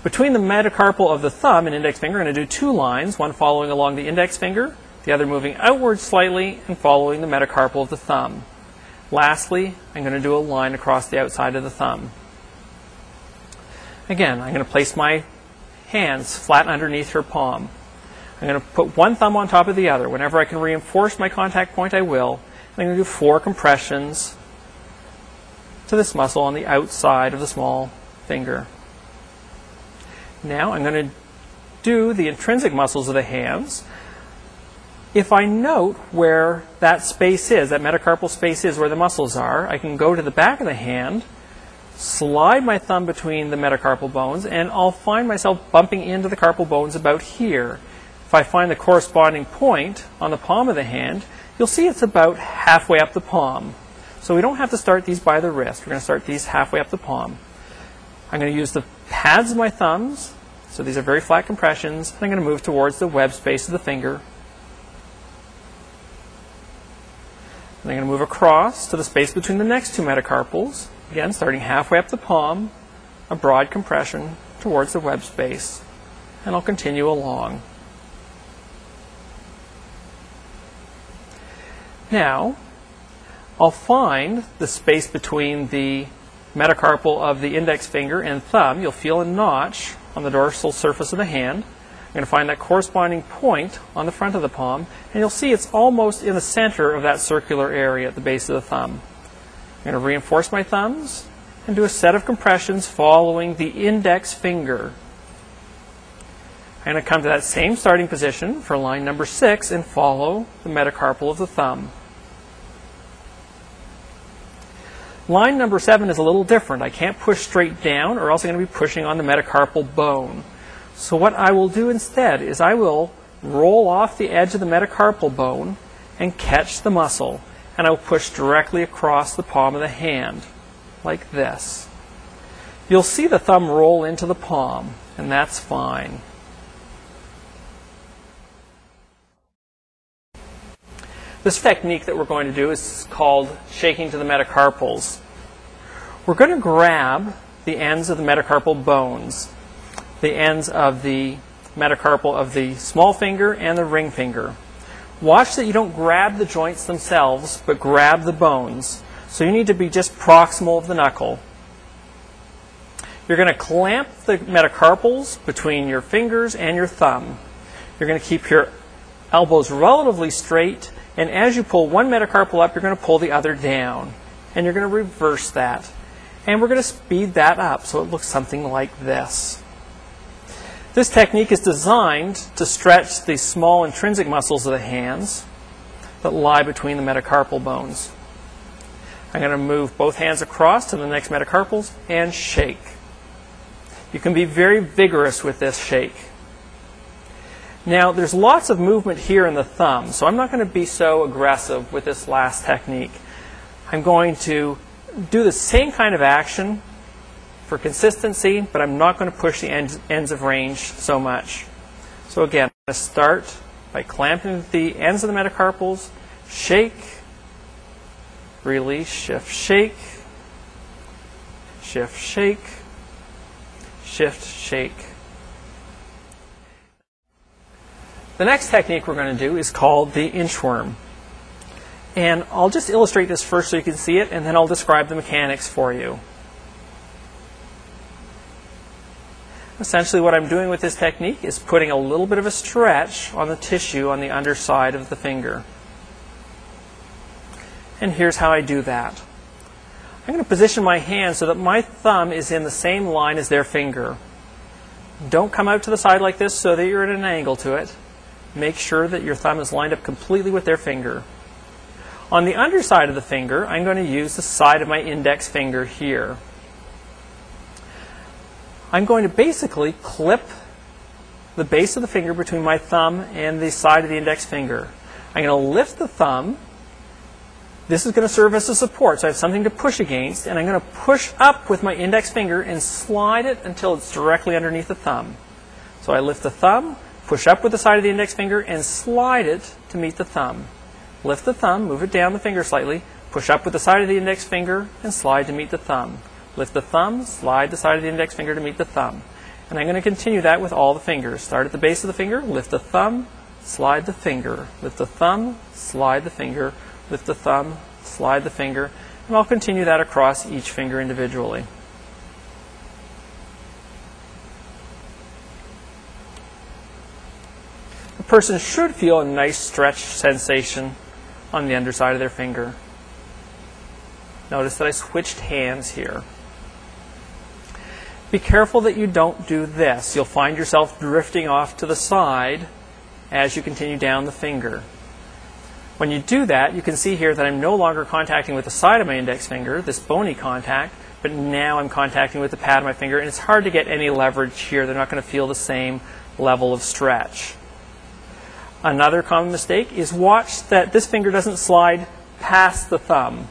Between the metacarpal of the thumb and index finger, I'm going to do 2 lines, one following along the index finger, the other moving outward slightly and following the metacarpal of the thumb. Lastly, I'm going to do a line across the outside of the thumb. Again, I'm going to place my hands flat underneath her palm. I'm going to put one thumb on top of the other. Whenever I can reinforce my contact point, I will. I'm going to do 4 compressions to this muscle on the outside of the small finger. Now I'm going to do the intrinsic muscles of the hands. If I note where that space is, that metacarpal space is where the muscles are, I can go to the back of the hand, slide my thumb between the metacarpal bones, and I'll find myself bumping into the carpal bones about here. If I find the corresponding point on the palm of the hand, you'll see it's about halfway up the palm. So we don't have to start these by the wrist. We're going to start these halfway up the palm. I'm going to use the pads of my thumbs, so these are very flat compressions, and I'm going to move towards the web space of the finger. And I'm going to move across to the space between the next 2 metacarpals, again starting halfway up the palm, a broad compression towards the web space, and I'll continue along. Now, I'll find the space between the metacarpal of the index finger and thumb. You'll feel a notch on the dorsal surface of the hand. I'm going to find that corresponding point on the front of the palm, and you'll see it's almost in the center of that circular area at the base of the thumb. I'm going to reinforce my thumbs and do a set of compressions following the index finger. I'm going to come to that same starting position for line number 6 and follow the metacarpal of the thumb. Line number 7 is a little different. I can't push straight down or else I'm going to be pushing on the metacarpal bone. So what I will do instead is I will roll off the edge of the metacarpal bone and catch the muscle. And I will push directly across the palm of the hand, like this. You'll see the thumb roll into the palm, and that's fine. This technique that we're going to do is called shaking to the metacarpals. We're going to grab the ends of the metacarpal bones, the ends of the metacarpal of the small finger and the ring finger. Watch that you don't grab the joints themselves, but grab the bones. So you need to be just proximal of the knuckle. You're going to clamp the metacarpals between your fingers and your thumb. You're going to keep your elbows relatively straight, and as you pull one metacarpal up, you're going to pull the other down. And you're going to reverse that. And we're going to speed that up so it looks something like this. This technique is designed to stretch the small intrinsic muscles of the hands that lie between the metacarpal bones. I'm going to move both hands across to the next metacarpals and shake. You can be very vigorous with this shake. Now, there's lots of movement here in the thumb, so I'm not going to be so aggressive with this last technique. I'm going to do the same kind of action for consistency, but I'm not going to push the ends of range so much. So again, I'm going to start by clamping the ends of the metacarpals, shake, release, shift, shake, shift, shake, shift, shake, The next technique we're going to do is called the inchworm. And I'll just illustrate this first so you can see it, and then I'll describe the mechanics for you. Essentially what I'm doing with this technique is putting a little bit of a stretch on the tissue on the underside of the finger. And here's how I do that. I'm going to position my hand so that my thumb is in the same line as their finger. Don't come out to the side like this so that you're at an angle to it. Make sure that your thumb is lined up completely with their finger. On the underside of the finger, I'm going to use the side of my index finger here. I'm going to basically clip the base of the finger between my thumb and the side of the index finger. I'm going to lift the thumb. This is going to serve as a support, so I have something to push against, and I'm going to push up with my index finger and slide it until it's directly underneath the thumb. So I lift the thumb, push up with the side of the index finger, and slide it to meet the thumb. Lift the thumb, move it down the finger slightly, push up with the side of the index finger, and slide to meet the thumb. Lift the thumb, slide the side of the index finger to meet the thumb. And I'm going to continue that with all the fingers. Start at the base of the finger, lift the thumb, slide the finger, lift the thumb, slide the finger, lift the thumb, slide the finger, and I'll continue that across each finger individually. The person should feel a nice stretch sensation on the underside of their finger. Notice that I switched hands here. Be careful that you don't do this. You'll find yourself drifting off to the side as you continue down the finger. When you do that, you can see here that I'm no longer contacting with the side of my index finger, this bony contact, but now I'm contacting with the pad of my finger, and it's hard to get any leverage here. They're not going to feel the same level of stretch. Another common mistake is watch that this finger doesn't slide past the thumb.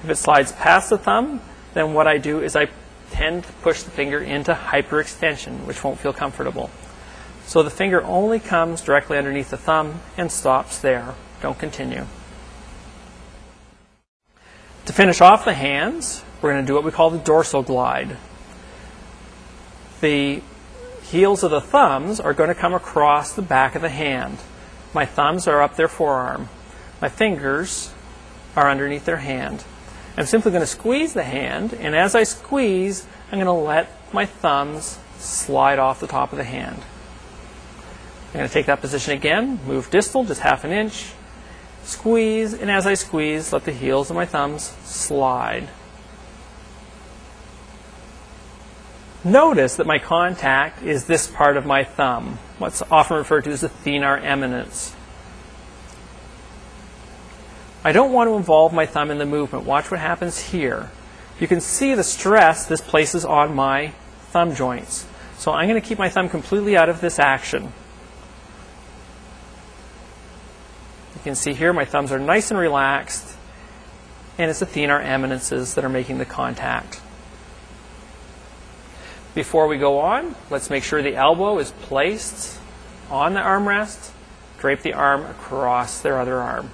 If it slides past the thumb, then what I do is I tend to push the finger into hyperextension, which won't feel comfortable. So the finger only comes directly underneath the thumb and stops there. Don't continue. To finish off the hands, we're going to do what we call the dorsal glide. The heels of the thumbs are going to come across the back of the hand. My thumbs are up their forearm. My fingers are underneath their hand. I'm simply going to squeeze the hand, and as I squeeze, I'm going to let my thumbs slide off the top of the hand. I'm going to take that position again, move distal, just half an inch, squeeze, and as I squeeze, let the heels of my thumbs slide. Notice that my contact is this part of my thumb, what's often referred to as the thenar eminence. I don't want to involve my thumb in the movement. Watch what happens here. You can see the stress this places on my thumb joints. So I'm going to keep my thumb completely out of this action. You can see here my thumbs are nice and relaxed, and it's the thenar eminences that are making the contact. Before we go on, let's make sure the elbow is placed on the armrest. Drape the arm across their other arm.